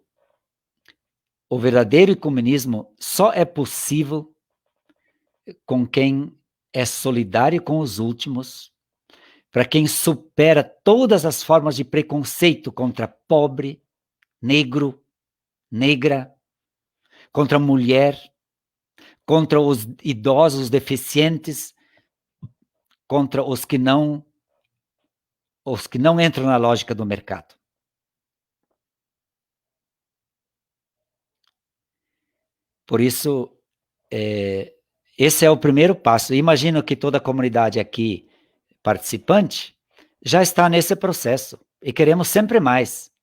o verdadeiro ecumenismo só é possível com quem é solidário com os últimos, para quem supera todas as formas de preconceito contra pobre, negro, negra, contra mulher, contra os idosos, os deficientes, contra os que não entram na lógica do mercado. Por isso, esse é o primeiro passo. Imagino que toda a comunidade aqui participante já está nesse processo e queremos sempre mais.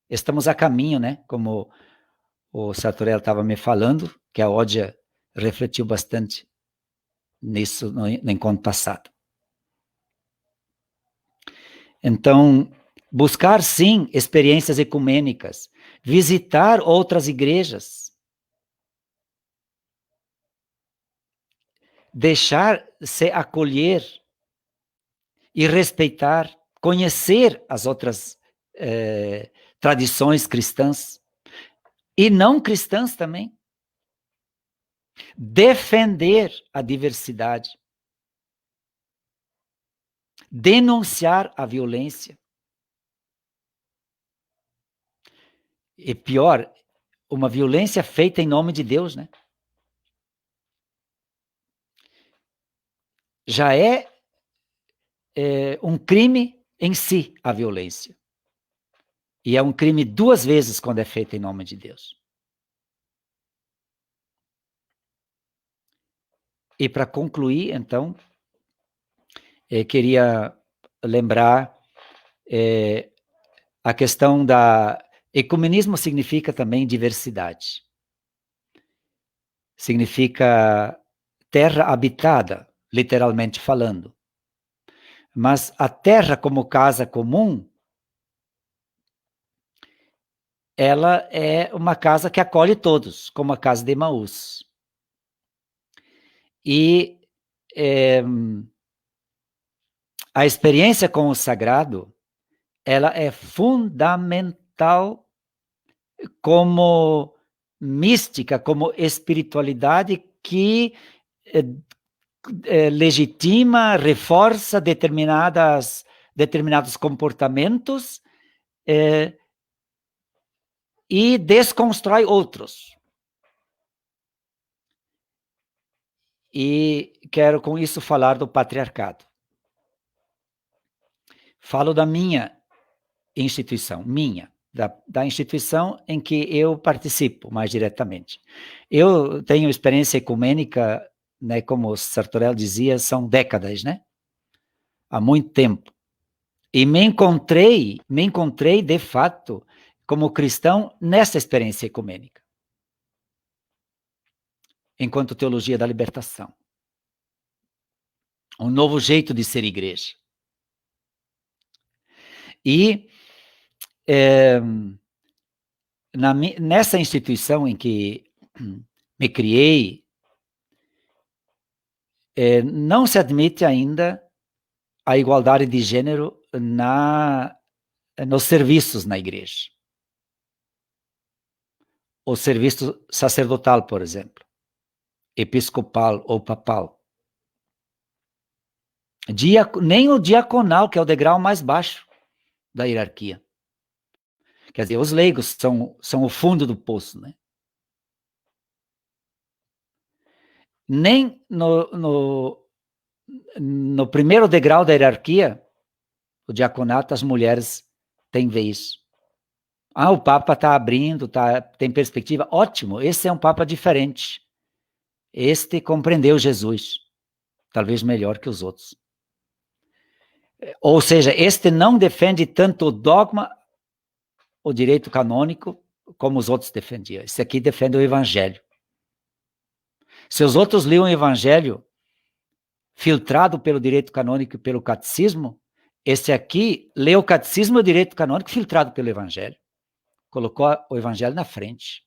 Estamos a caminho, né? Como o Sartorello estava me falando, que a Ódia refletiu bastante nisso no encontro passado. Então, buscar sim experiências ecumênicas, visitar outras igrejas, deixar-se acolher e respeitar, conhecer as outras tradições cristãs e não cristãs também. Defender a diversidade. Denunciar a violência. E pior, uma violência feita em nome de Deus, né? Já é um crime em si, a violência. E é um crime 2 vezes quando é feito em nome de Deus. E para concluir, então, queria lembrar a questão da... Ecumenismo significa também diversidade. Significa terra habitada, literalmente falando. Mas a terra como casa comum, ela é uma casa que acolhe todos, como a casa de Emaús. E a experiência com o sagrado, ela é fundamental como mística, como espiritualidade que legitima, reforça determinados comportamentos e desconstrói outros. E quero com isso falar do patriarcado. Falo da minha instituição, da instituição em que eu participo mais diretamente. Eu tenho experiência ecumênica, né, como Sartorel dizia, são décadas, né? Há muito tempo. E me encontrei de fato, como cristão, nessa experiência ecumênica. Enquanto teologia da libertação. Um novo jeito de ser igreja. E nessa instituição em que me criei, não se admite ainda a igualdade de gênero nos serviços na igreja. O serviço sacerdotal, por exemplo, episcopal ou papal. Nem o diaconal, que é o degrau mais baixo da hierarquia. Quer dizer, os leigos são o fundo do poço, né? Nem no primeiro degrau da hierarquia, o diaconato, as mulheres têm vez. O Papa está abrindo, tem perspectiva. Ótimo, esse é um Papa diferente. Este compreendeu Jesus, talvez melhor que os outros. Ou seja, este não defende tanto o dogma, o direito canônico, como os outros defendiam. Esse aqui defende o evangelho. Se os outros liam o evangelho filtrado pelo direito canônico e pelo catecismo, esse aqui lê o catecismo e o direito canônico filtrado pelo evangelho. Colocou o evangelho na frente.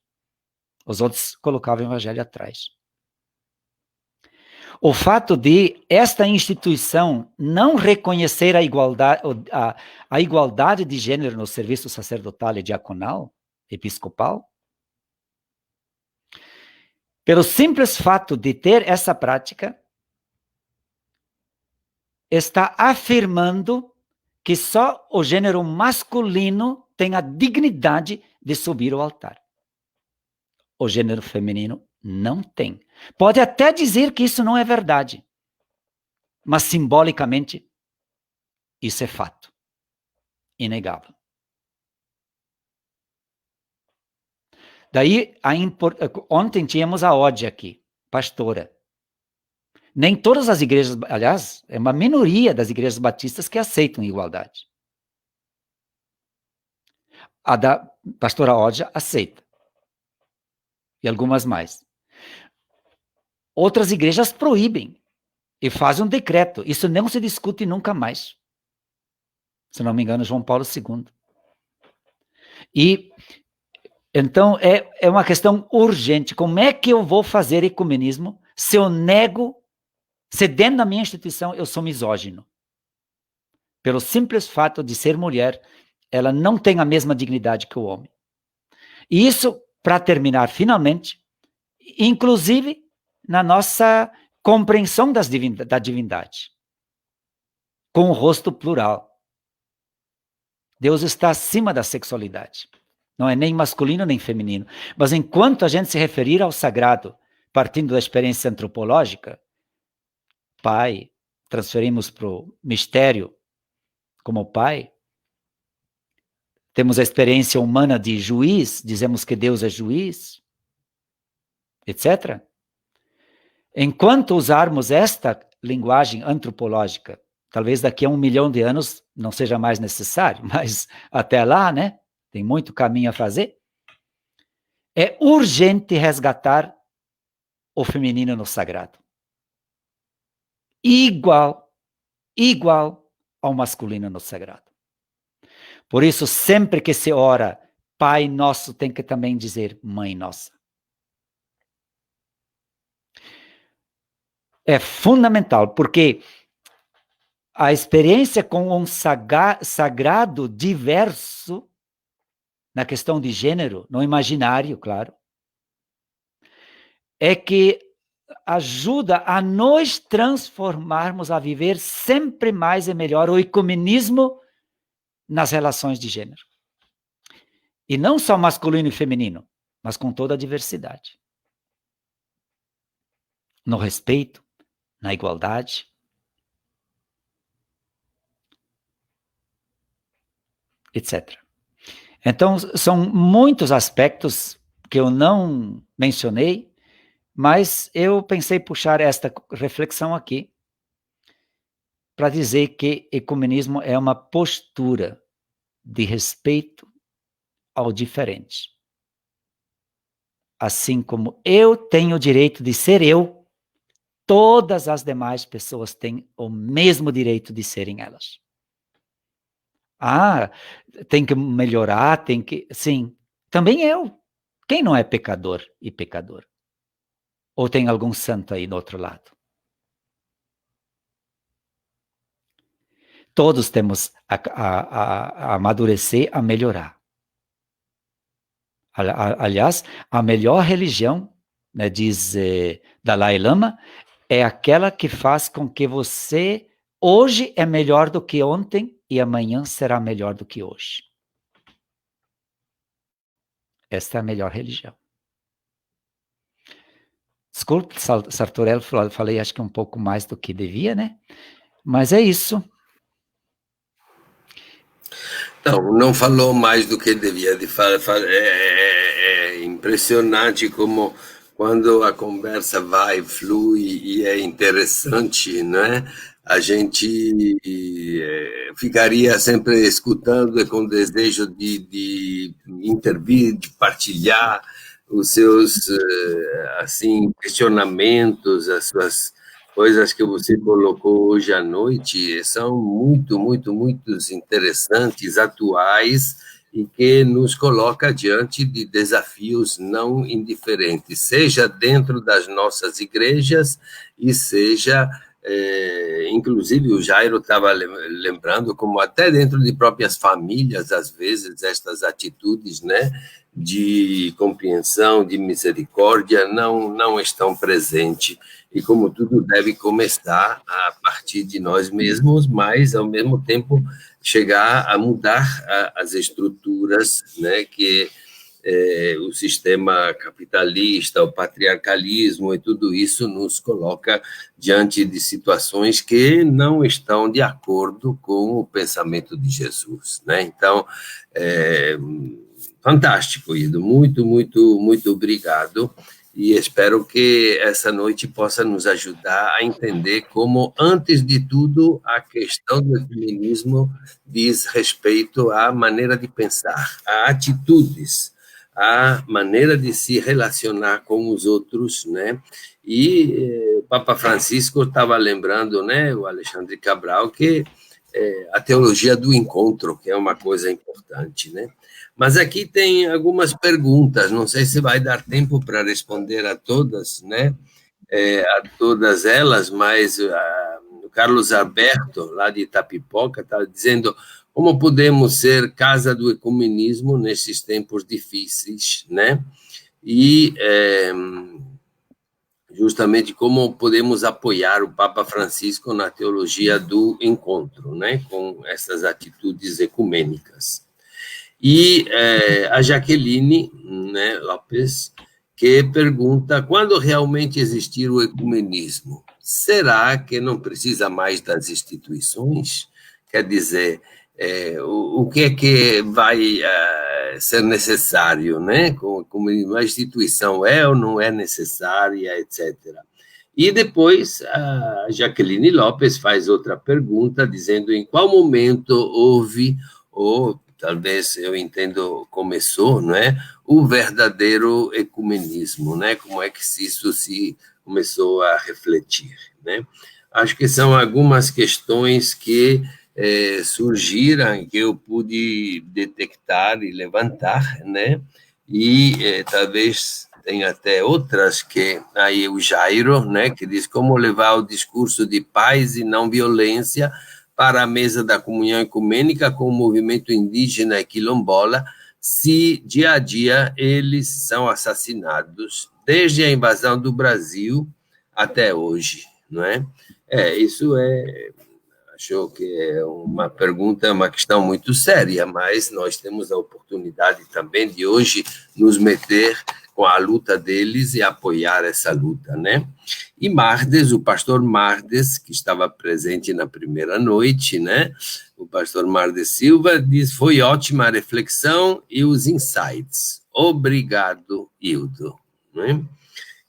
Os outros colocavam o evangelho atrás. O fato de esta instituição não reconhecer a igualdade de gênero no serviço sacerdotal e diaconal, episcopal, pelo simples fato de ter essa prática, está afirmando que só o gênero masculino tem a dignidade de subir ao altar. O gênero feminino não tem. Pode até dizer que isso não é verdade, mas simbolicamente isso é fato, inegável. Daí, ontem tínhamos a Ode aqui, pastora. Nem todas as igrejas, aliás, é uma minoria das igrejas batistas que aceitam igualdade. A da pastora Ode aceita. E algumas mais. Outras igrejas proíbem e fazem um decreto. Isso não se discute nunca mais. Se não me engano, João Paulo II. E, então, é uma questão urgente. Como é que eu vou fazer ecumenismo se eu nego, se dentro da minha instituição eu sou misógino? Pelo simples fato de ser mulher, ela não tem a mesma dignidade que o homem. E isso, para terminar finalmente, inclusive na nossa compreensão da divindade, com o rosto plural. Deus está acima da sexualidade. Não é nem masculino nem feminino. Mas enquanto a gente se referir ao sagrado, partindo da experiência antropológica, pai, transferimos para o mistério como pai, temos a experiência humana de juiz, dizemos que Deus é juiz, etc. Enquanto usarmos esta linguagem antropológica Talvez daqui a 1 milhão de anos não seja mais necessário, mas até lá, né? Tem muito caminho a fazer. É urgente resgatar o feminino no sagrado. Igual ao masculino no sagrado. Por isso, sempre que se ora Pai Nosso, tem que também dizer Mãe Nossa. É fundamental, porque a experiência com um sagrado diverso, na questão de gênero, no imaginário, claro, é que ajuda a nós transformarmos, a viver sempre mais e melhor o ecumenismo nas relações de gênero. E não só masculino e feminino, mas com toda a diversidade. No respeito, na igualdade. Etc. Então, são muitos aspectos que eu não mencionei, mas eu pensei puxar esta reflexão aqui para dizer que ecumenismo é uma postura de respeito ao diferente. Assim como eu tenho o direito de ser eu, todas as demais pessoas têm o mesmo direito de serem elas. Ah, tem que melhorar, tem que... Sim, também eu. Quem não é pecador e pecador? Ou tem algum santo aí do outro lado? Todos temos a amadurecer, a melhorar. Aliás, a melhor religião, né, diz Dalai Lama, é aquela que faz com que você hoje é melhor do que ontem e amanhã será melhor do que hoje. Esta é a melhor religião. Desculpe, Sartorello, falei acho que um pouco mais do que devia, né? Mas é isso. Não falou mais do que devia de falar. É impressionante como quando a conversa vai, flui e é interessante, né? A gente ficaria sempre escutando e com desejo de intervir, de partilhar os seus assim, questionamentos, as suas coisas que você colocou hoje à noite, são muito interessantes, atuais, e que nos coloca diante de desafios não indiferentes, seja dentro das nossas igrejas e seja... inclusive o Jairo estava lembrando como até dentro de próprias famílias, às vezes, estas atitudes, né, de compreensão, de misericórdia, não estão presentes, e como tudo deve começar a partir de nós mesmos, mas, ao mesmo tempo, chegar a mudar as estruturas, né, que o sistema capitalista, o patriarcalismo e tudo isso nos coloca diante de situações que não estão de acordo com o pensamento de Jesus, né? Então, fantástico, Ido, muito obrigado, e espero que essa noite possa nos ajudar a entender como, antes de tudo, a questão do feminismo diz respeito à maneira de pensar, a atitudes, a maneira de se relacionar com os outros, né? E o Papa Francisco estava lembrando, né, o Alexandre Cabral, que a teologia do encontro, que é uma coisa importante, né? Mas aqui tem algumas perguntas, não sei se vai dar tempo para responder a todas, né? A todas elas, mas o Carlos Alberto, lá de Itapipoca, está dizendo: como podemos ser casa do ecumenismo nesses tempos difíceis, né? E justamente como podemos apoiar o Papa Francisco na teologia do encontro, né? Com essas atitudes ecumênicas. E a Jaqueline, né, Lopes, que pergunta: quando realmente existir o ecumenismo, será que não precisa mais das instituições? Quer dizer, o que é que vai ser necessário, né? Como uma instituição é ou não é necessária, etc. E depois a Jaqueline Lopes faz outra pergunta, dizendo em qual momento houve, ou talvez eu entendo começou, não é, o verdadeiro ecumenismo, né? Como é que isso se começou a refletir, né? Acho que são algumas questões que surgiram, que eu pude detectar e levantar, né? E talvez tem até outras, que aí o Jairo, né, que diz como levar o discurso de paz e não violência para a mesa da comunhão ecumênica com o movimento indígena e quilombola, se dia a dia eles são assassinados, desde a invasão do Brasil até hoje, não é? Isso acho que é uma pergunta, uma questão muito séria, mas nós temos a oportunidade também de hoje nos meter com a luta deles e apoiar essa luta, né? E Mardes, o pastor Mardes, que estava presente na primeira noite, né? O pastor Mardes Silva diz, foi ótima a reflexão e os insights. Obrigado, Hildo. Né?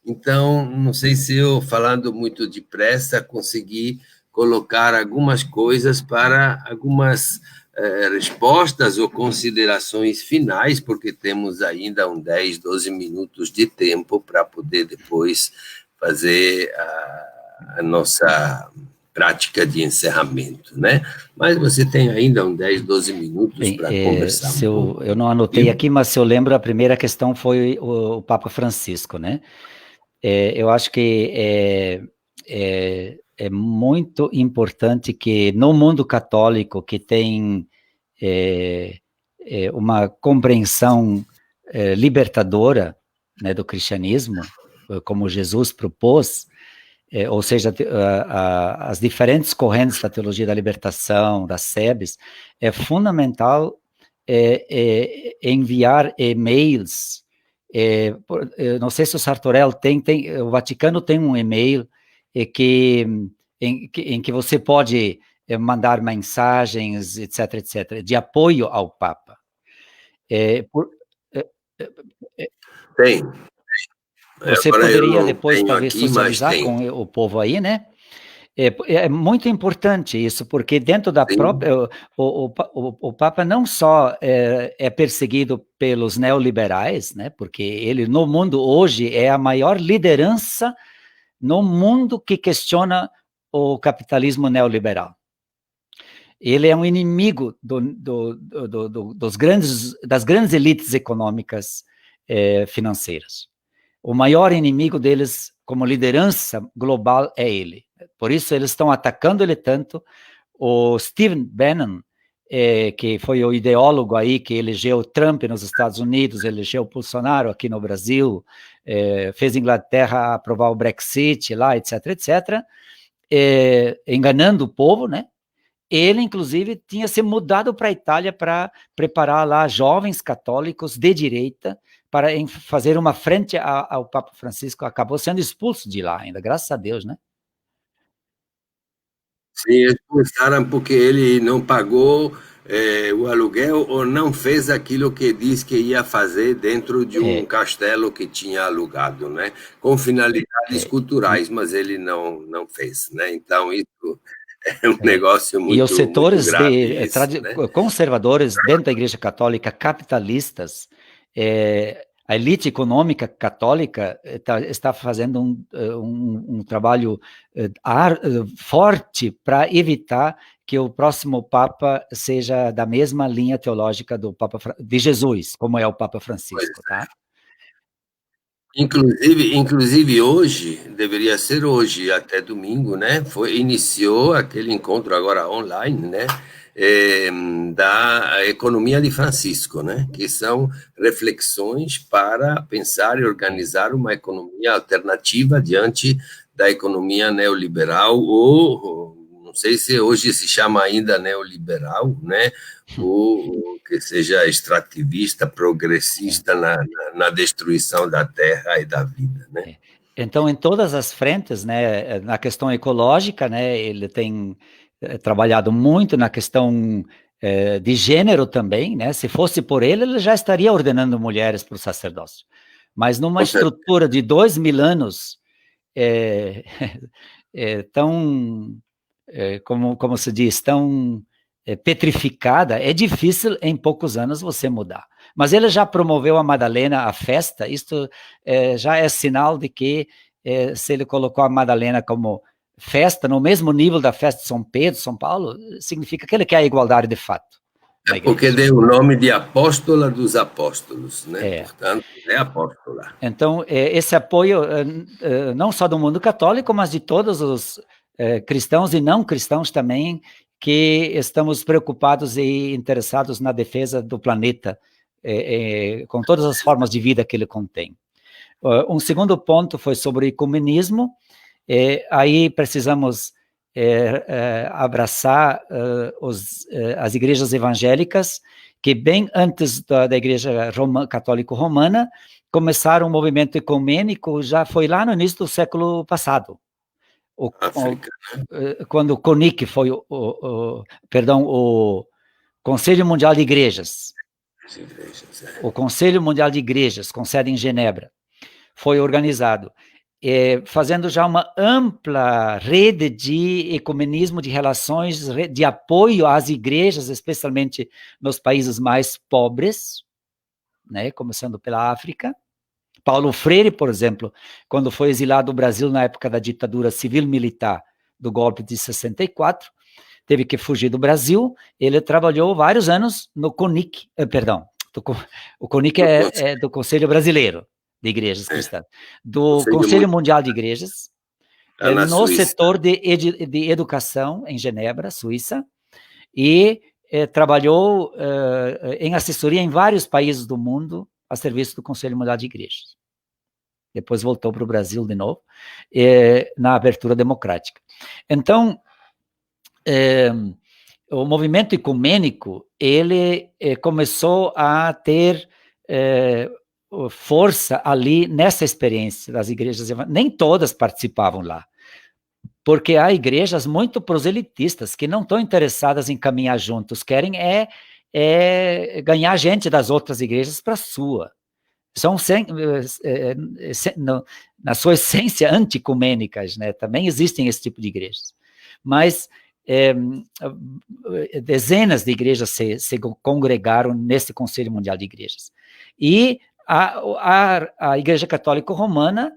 Então, não sei se eu, falando muito depressa, consegui colocar algumas coisas para algumas respostas ou considerações finais, porque temos ainda 10, 12 minutos de tempo para poder depois fazer a nossa prática de encerramento, né? Mas você tem ainda 10, 12 minutos para conversar. Eu não anotei aqui, mas se eu lembro, a primeira questão foi o Papa Francisco, né? Eu acho que é muito importante que no mundo católico, que tem uma compreensão libertadora, né, do cristianismo, como Jesus propôs, ou seja, as diferentes correntes da teologia da libertação, das SEBs, é fundamental enviar e-mails. Eu não sei se o Sartorel o Vaticano tem um e-mail em que você pode mandar mensagens, etc., etc., de apoio ao Papa. Tem. Você poderia depois, talvez, socializar com o povo aí, né? É muito importante isso, porque dentro da própria... O Papa não só é perseguido pelos neoliberais, né? Porque ele, no mundo hoje, é a maior liderança no mundo que questiona o capitalismo neoliberal. Ele é um inimigo das grandes elites econômicas financeiras. O maior inimigo deles, como liderança global, é ele. Por isso, eles estão atacando ele tanto. O Stephen Bannon, que foi o ideólogo aí que elegeu Trump nos Estados Unidos, elegeu Bolsonaro aqui no Brasil, fez a Inglaterra aprovar o Brexit lá, etc., etc., enganando o povo, né? Ele, inclusive, tinha se mudado para a Itália para preparar lá jovens católicos de direita para fazer uma frente ao Papa Francisco. Acabou sendo expulso de lá ainda, graças a Deus, né? Sim, expulsaram porque ele não pagou o aluguel ou não fez aquilo que disse que ia fazer dentro de um castelo que tinha alugado, né? Com finalidades culturais, mas ele não fez, né? Então, isso é um negócio muito grave. E os setores né? conservadores dentro da Igreja Católica, capitalistas, a elite econômica católica está fazendo um trabalho forte para evitar que o próximo Papa seja da mesma linha teológica de Jesus, como é o Papa Francisco, tá? Inclusive hoje, deveria ser hoje, até domingo, né? Iniciou aquele encontro agora online, né? Da economia de Francisco, né? Que são reflexões para pensar e organizar uma economia alternativa diante da economia neoliberal, ou não sei se hoje se chama ainda neoliberal, né? Ou que seja extrativista, progressista na destruição da terra e da vida, né? Então, em todas as frentes, né, na questão ecológica, né, ele tem trabalhado muito na questão de gênero também, né? Se fosse por ele já estaria ordenando mulheres para o sacerdócio. Mas numa estrutura de 2000 anos tão, como se diz, tão petrificada, é difícil em poucos anos você mudar. Mas ele já promoveu a Madalena, a festa, isto já é sinal de que se ele colocou a Madalena como festa, no mesmo nível da festa de São Pedro, São Paulo, significa que ele quer a igualdade de fato. É porque deu o nome de apóstola dos apóstolos, né? Portanto, é apóstola. Então, esse apoio, não só do mundo católico, mas de todos os cristãos e não cristãos também, que estamos preocupados e interessados na defesa do planeta, com todas as formas de vida que ele contém. Um segundo ponto foi sobre o ecumenismo. Aí precisamos abraçar as igrejas evangélicas, que bem antes da Igreja Católica Romana, começaram um movimento ecumênico, já foi lá no início do século passado. Quando o CONIC foi o Conselho Mundial de Igrejas. O Conselho Mundial de Igrejas, com sede em Genebra, foi organizado, fazendo já uma ampla rede de ecumenismo, de relações, de apoio às igrejas, especialmente nos países mais pobres, né, começando pela África. Paulo Freire, por exemplo, quando foi exilado do Brasil na época da ditadura civil-militar do golpe de 64, teve que fugir do Brasil, ele trabalhou vários anos no CONIC, o CONIC é do Conselho Brasileiro de Igrejas Cristãs, do Conselho Mundial de Igrejas, no setor de educação em Genebra, Suíça, e trabalhou em assessoria em vários países do mundo, a serviço do Conselho Mundial de Igrejas. Depois voltou para o Brasil de novo, na abertura democrática. Então, o movimento ecumênico, ele começou a ter força ali nessa experiência das igrejas evangélicas. Nem todas participavam lá, porque há igrejas muito proselitistas que não estão interessadas em caminhar juntos, querem ganhar gente das outras igrejas para a sua. São, na sua essência, anticumênicas, né? Também existem esse tipo de igrejas. Mas dezenas de igrejas se congregaram nesse Conselho Mundial de Igrejas. E a Igreja Católica Romana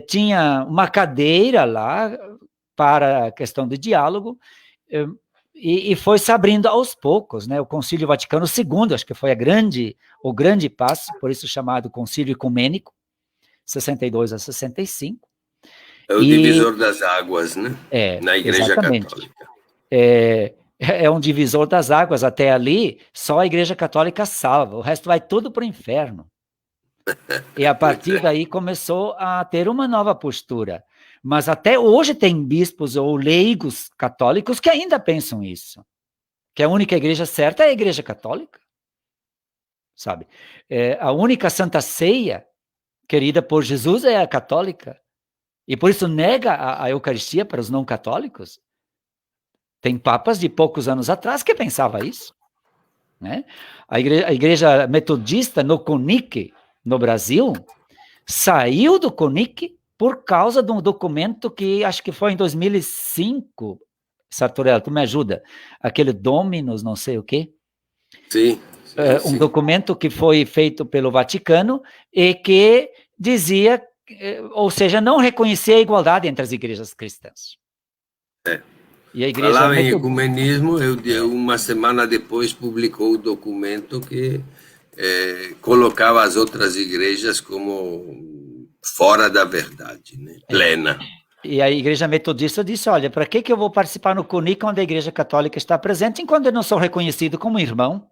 tinha uma cadeira lá para a questão de diálogo, e foi se abrindo aos poucos, né? O Concílio Vaticano II, acho que foi o grande passo, por isso chamado Concílio Ecumênico, 62 a 65. É o divisor das águas, né? Na Igreja exatamente. Católica. É um divisor das águas. Até ali, só a Igreja Católica salva, o resto vai tudo para o inferno. E a partir daí começou a ter uma nova postura. Mas até hoje tem bispos ou leigos católicos que ainda pensam isso. Que a única igreja certa é a Igreja Católica. Sabe? A única Santa Ceia querida por Jesus é a católica. E por isso nega a Eucaristia para os não católicos. Tem papas de poucos anos atrás que pensava isso. Né? A igreja metodista no CONIC, no Brasil, saiu do CONIC por causa de um documento que acho que foi em 2005, Sartorello, tu me ajuda, aquele Dominus, não sei o quê. Sim. Um documento que foi feito pelo Vaticano e que dizia, ou seja, não reconhecia a igualdade entre as igrejas cristãs. E a igreja falava em ecumenismo, uma semana depois publicou o documento que colocava as outras igrejas como fora da verdade, né? Plena. E a igreja metodista disse, olha, para que eu vou participar no CONIC onde a igreja católica está presente, enquanto eu não sou reconhecido como irmão?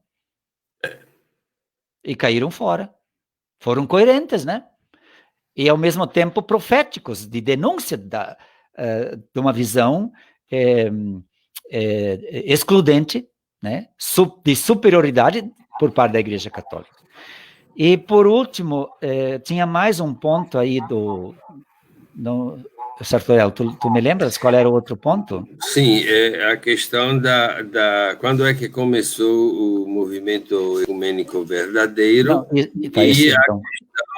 E caíram fora. Foram coerentes, né? E ao mesmo tempo proféticos, de denúncia de uma visão excludente, né? De superioridade por parte da igreja católica. E, por último, tinha mais um ponto aí Sartorello, tu me lembras qual era o outro ponto? Sim, a questão quando é que começou o movimento ecumênico verdadeiro.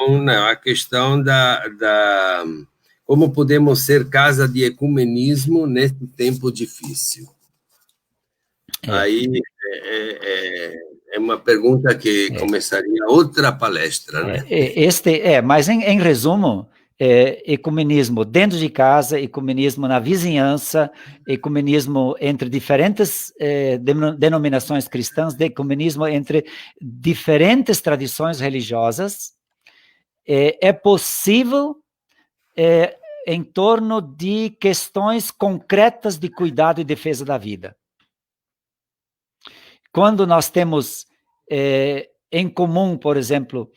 Não, a questão da Como podemos ser casa de ecumenismo nesse tempo difícil? Aí é uma pergunta que começaria outra palestra, né? Mas em resumo, ecumenismo dentro de casa, ecumenismo na vizinhança, ecumenismo entre diferentes denominações cristãs, ecumenismo entre diferentes tradições religiosas, é possível em torno de questões concretas de cuidado e defesa da vida. Quando nós temos em comum, por exemplo,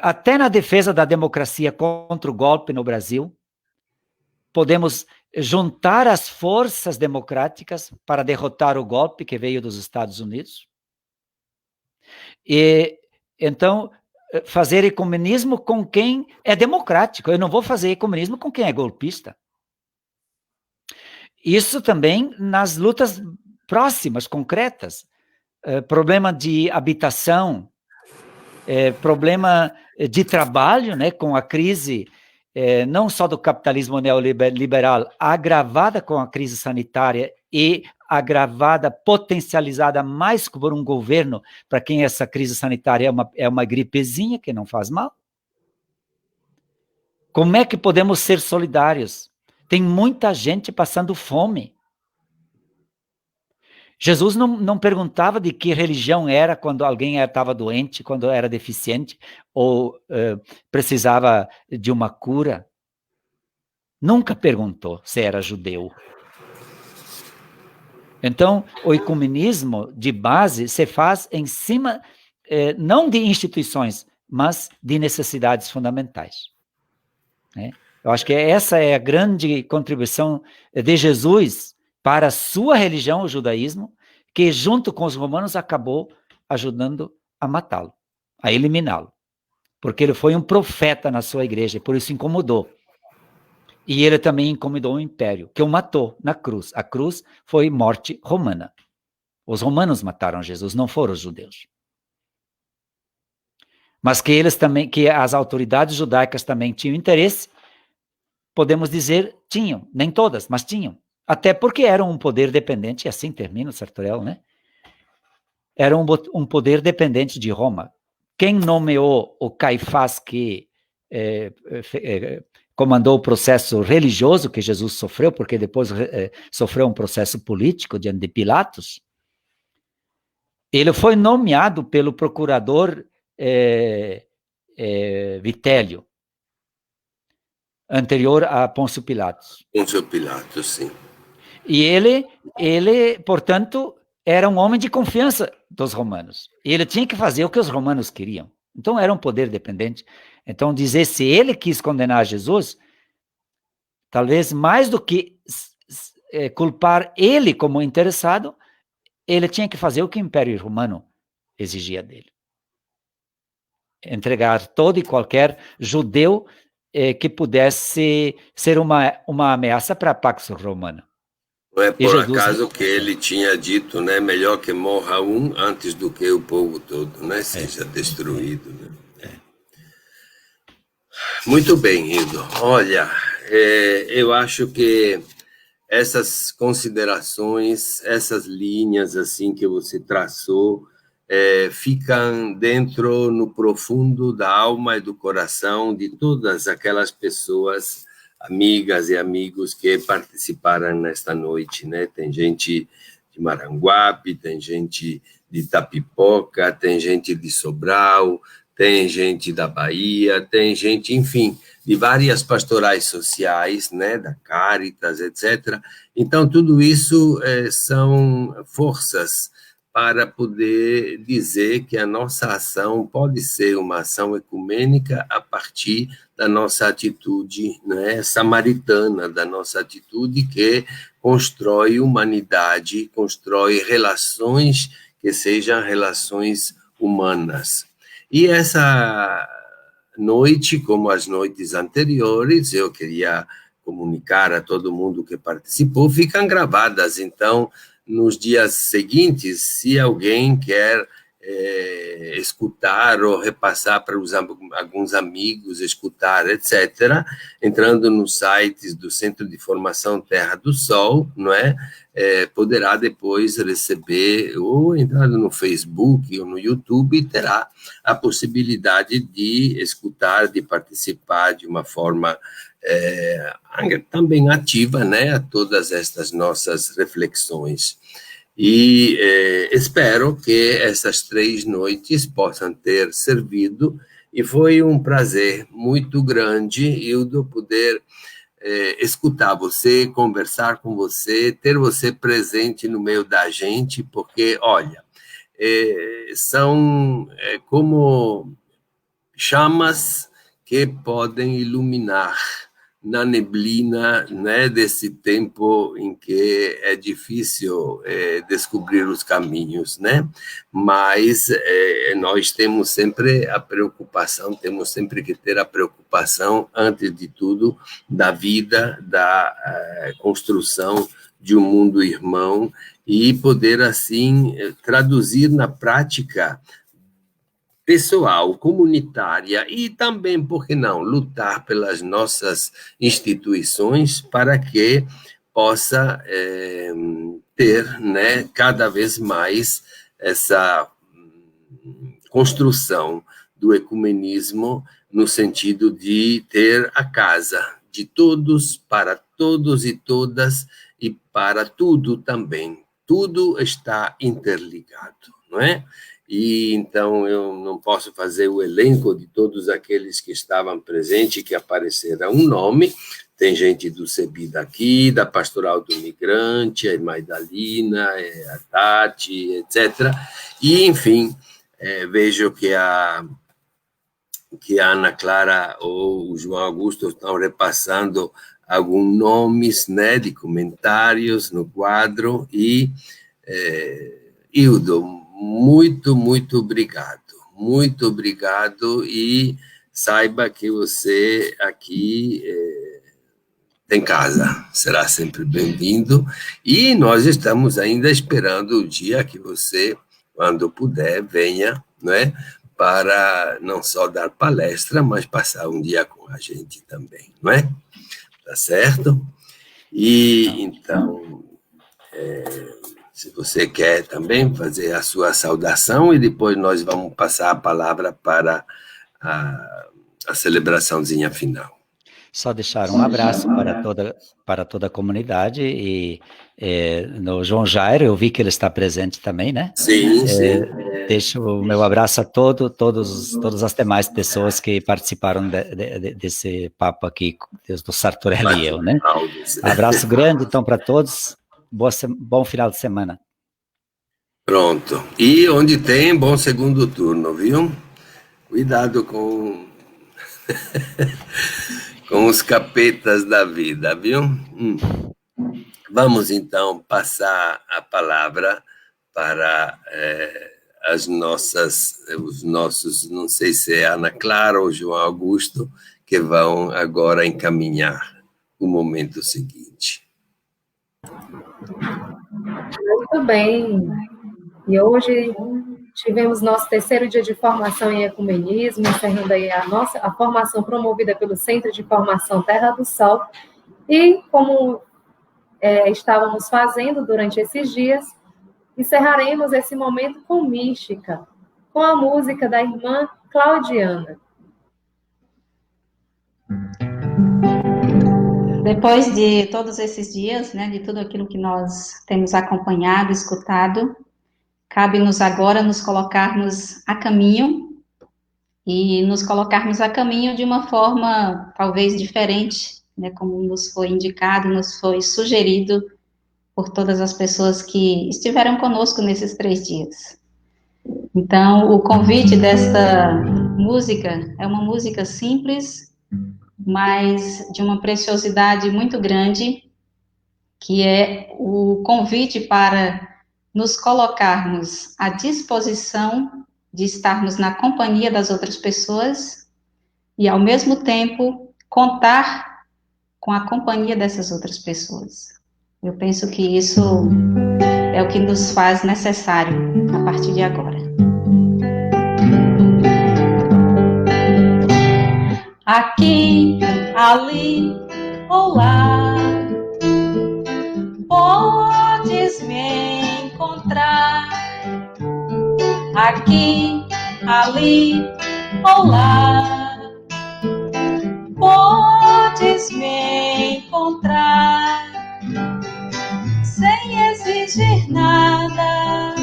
até na defesa da democracia contra o golpe no Brasil, podemos juntar as forças democráticas para derrotar o golpe que veio dos Estados Unidos. E, então, fazer ecumenismo com quem é democrático. Eu não vou fazer ecumenismo com quem é golpista. Isso também nas lutas próximas, concretas. Problema de habitação, problema de trabalho, né, com a crise, não só do capitalismo neoliberal, agravada com a crise sanitária e agravada, potencializada mais por um governo, para quem essa crise sanitária é uma gripezinha que não faz mal. Como é que podemos ser solidários? Tem muita gente passando fome. Jesus não perguntava de que religião era quando alguém estava doente, quando era deficiente, ou precisava de uma cura. Nunca perguntou se era judeu. Então, o ecumenismo de base se faz em cima, não de instituições, mas de necessidades fundamentais. Né? Eu acho que essa é a grande contribuição de Jesus para a sua religião, o judaísmo, que junto com os romanos acabou ajudando a matá-lo, a eliminá-lo. Porque ele foi um profeta na sua igreja, e por isso incomodou. E ele também incomodou o império, que o matou na cruz. A cruz foi morte romana. Os romanos mataram Jesus, não foram os judeus. Mas que eles também, que as autoridades judaicas também tinham interesse, podemos dizer, tinham, nem todas, mas tinham. Até porque eram um poder dependente, e assim termina o Sartorel, né? Era um poder dependente de Roma. Quem nomeou o Caifás que comandou o processo religioso que Jesus sofreu, porque depois sofreu um processo político diante de Pilatos, ele foi nomeado pelo procurador Vitélio, anterior a Pôncio Pilatos. Pôncio Pilatos, sim. E ele, portanto, era um homem de confiança dos romanos. E ele tinha que fazer o que os romanos queriam. Então, era um poder dependente. Então, dizer se ele quis condenar Jesus, talvez mais do que culpar ele como interessado, ele tinha que fazer o que o Império Romano exigia dele. Entregar todo e qualquer judeu que pudesse ser uma ameaça para a Pax Romana. Não é por acaso que ele tinha dito, né, melhor que morra um antes do que o povo todo, né, seja destruído. Né? Muito bem, Ido. Olha, eu acho que essas considerações, essas linhas assim que você traçou, ficam dentro, no profundo da alma e do coração de todas aquelas pessoas, amigas e amigos que participaram nesta noite, né? Tem gente de Maranguape, tem gente de Itapipoca, tem gente de Sobral, tem gente da Bahia, tem gente, enfim, de várias pastorais sociais, né? Da Caritas, etc. Então, tudo isso são forças para poder dizer que a nossa ação pode ser uma ação ecumênica a partir da nossa atitude, né, samaritana, da nossa atitude que constrói humanidade, constrói relações que sejam relações humanas. E essa noite, como as noites anteriores, eu queria comunicar a todo mundo que participou, ficam gravadas, então, nos dias seguintes, se alguém quer escutar ou repassar para alguns amigos, escutar, etc., entrando nos sites do Centro de Formação Terra do Sol, não é? Poderá depois receber, ou entrar no Facebook ou no YouTube, terá a possibilidade de escutar, de participar de uma forma também ativa, né, a todas estas nossas reflexões. E espero que essas 3 noites possam ter servido, e foi um prazer muito grande, Hildo, poder escutar você, conversar com você, ter você presente no meio da gente, porque, olha, são como chamas que podem iluminar na neblina, né, desse tempo em que é difícil descobrir os caminhos, né? Mas nós temos sempre a preocupação, temos sempre que ter a preocupação, antes de tudo, da vida, da construção de um mundo irmão, e poder, assim, traduzir na prática pessoal, comunitária, e também, por que não, lutar pelas nossas instituições para que possa ter, né, cada vez mais essa construção do ecumenismo, no sentido de ter a casa de todos, para todos e todas, e para tudo também. Tudo está interligado, não é? E então eu não posso fazer o elenco de todos aqueles que estavam presentes, que apareceram um nome. Tem gente do CEBI daqui, da Pastoral do Migrante, a Maidalina, a Tati, etc. E, enfim, vejo que a Ana Clara ou o João Augusto estão repassando alguns nomes, né, de comentários no quadro. E, Hildo, muito, muito obrigado, e saiba que você aqui tem casa, será sempre bem-vindo, e nós estamos ainda esperando o dia que você, quando puder, venha, não é? Para não só dar palestra, mas passar um dia com a gente também, não é? Tá certo? E, então, se você quer também fazer a sua saudação, e depois nós vamos passar a palavra para a celebraçãozinha final. Só deixar um abraço para toda a comunidade, e no João Jairo, eu vi que ele está presente também, né? Sim, sim. Deixo o meu abraço a todas as demais pessoas que participaram desse papo aqui, desde o Sartorelli e eu, né? Abraço grande, então, para todos. Bom final de semana. Pronto. E onde tem, bom segundo turno, viu? Cuidado com com os capetas da vida, viu? Vamos, então, passar a palavra para os nossos, não sei se é Ana Clara ou João Augusto, que vão agora encaminhar o momento seguinte. Muito bem. E hoje tivemos nosso 3º dia de formação em ecumenismo, encerrando aí a formação promovida pelo Centro de Formação Terra do Sol. E como estávamos fazendo durante esses dias, encerraremos esse momento com mística, com a música da irmã Claudiana. Depois de todos esses dias, né, de tudo aquilo que nós temos acompanhado, escutado, cabe-nos agora nos colocarmos a caminho, e nos colocarmos a caminho de uma forma talvez diferente, né, como nos foi indicado, nos foi sugerido por todas as pessoas que estiveram conosco nesses 3 dias. Então, o convite desta música é uma música simples, mas de uma preciosidade muito grande, que é o convite para nos colocarmos à disposição de estarmos na companhia das outras pessoas e, ao mesmo tempo, contar com a companhia dessas outras pessoas. Eu penso que isso é o que nos faz necessário a partir de agora. aqui, ali ou lá. Podes me encontrar aqui, ali ou lá. Podes me encontrar sem exigir nada.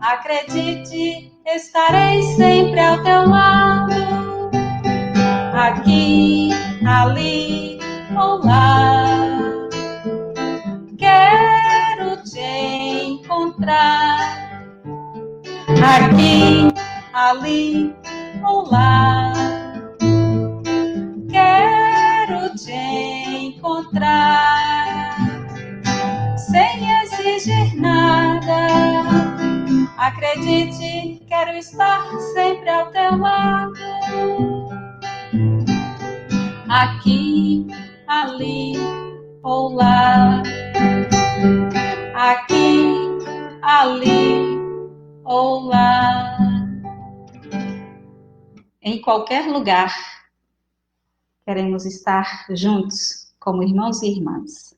Acredite, estarei sempre ao teu lado. Aqui, ali ou lá. Quero te encontrar aqui, ali ou lá. Quero te encontrar sem exigir nada. Acredite, quero estar sempre ao teu lado. Aqui, ali ou lá. Aqui, ali ou lá. Em qualquer lugar, queremos estar juntos como irmãos e irmãs.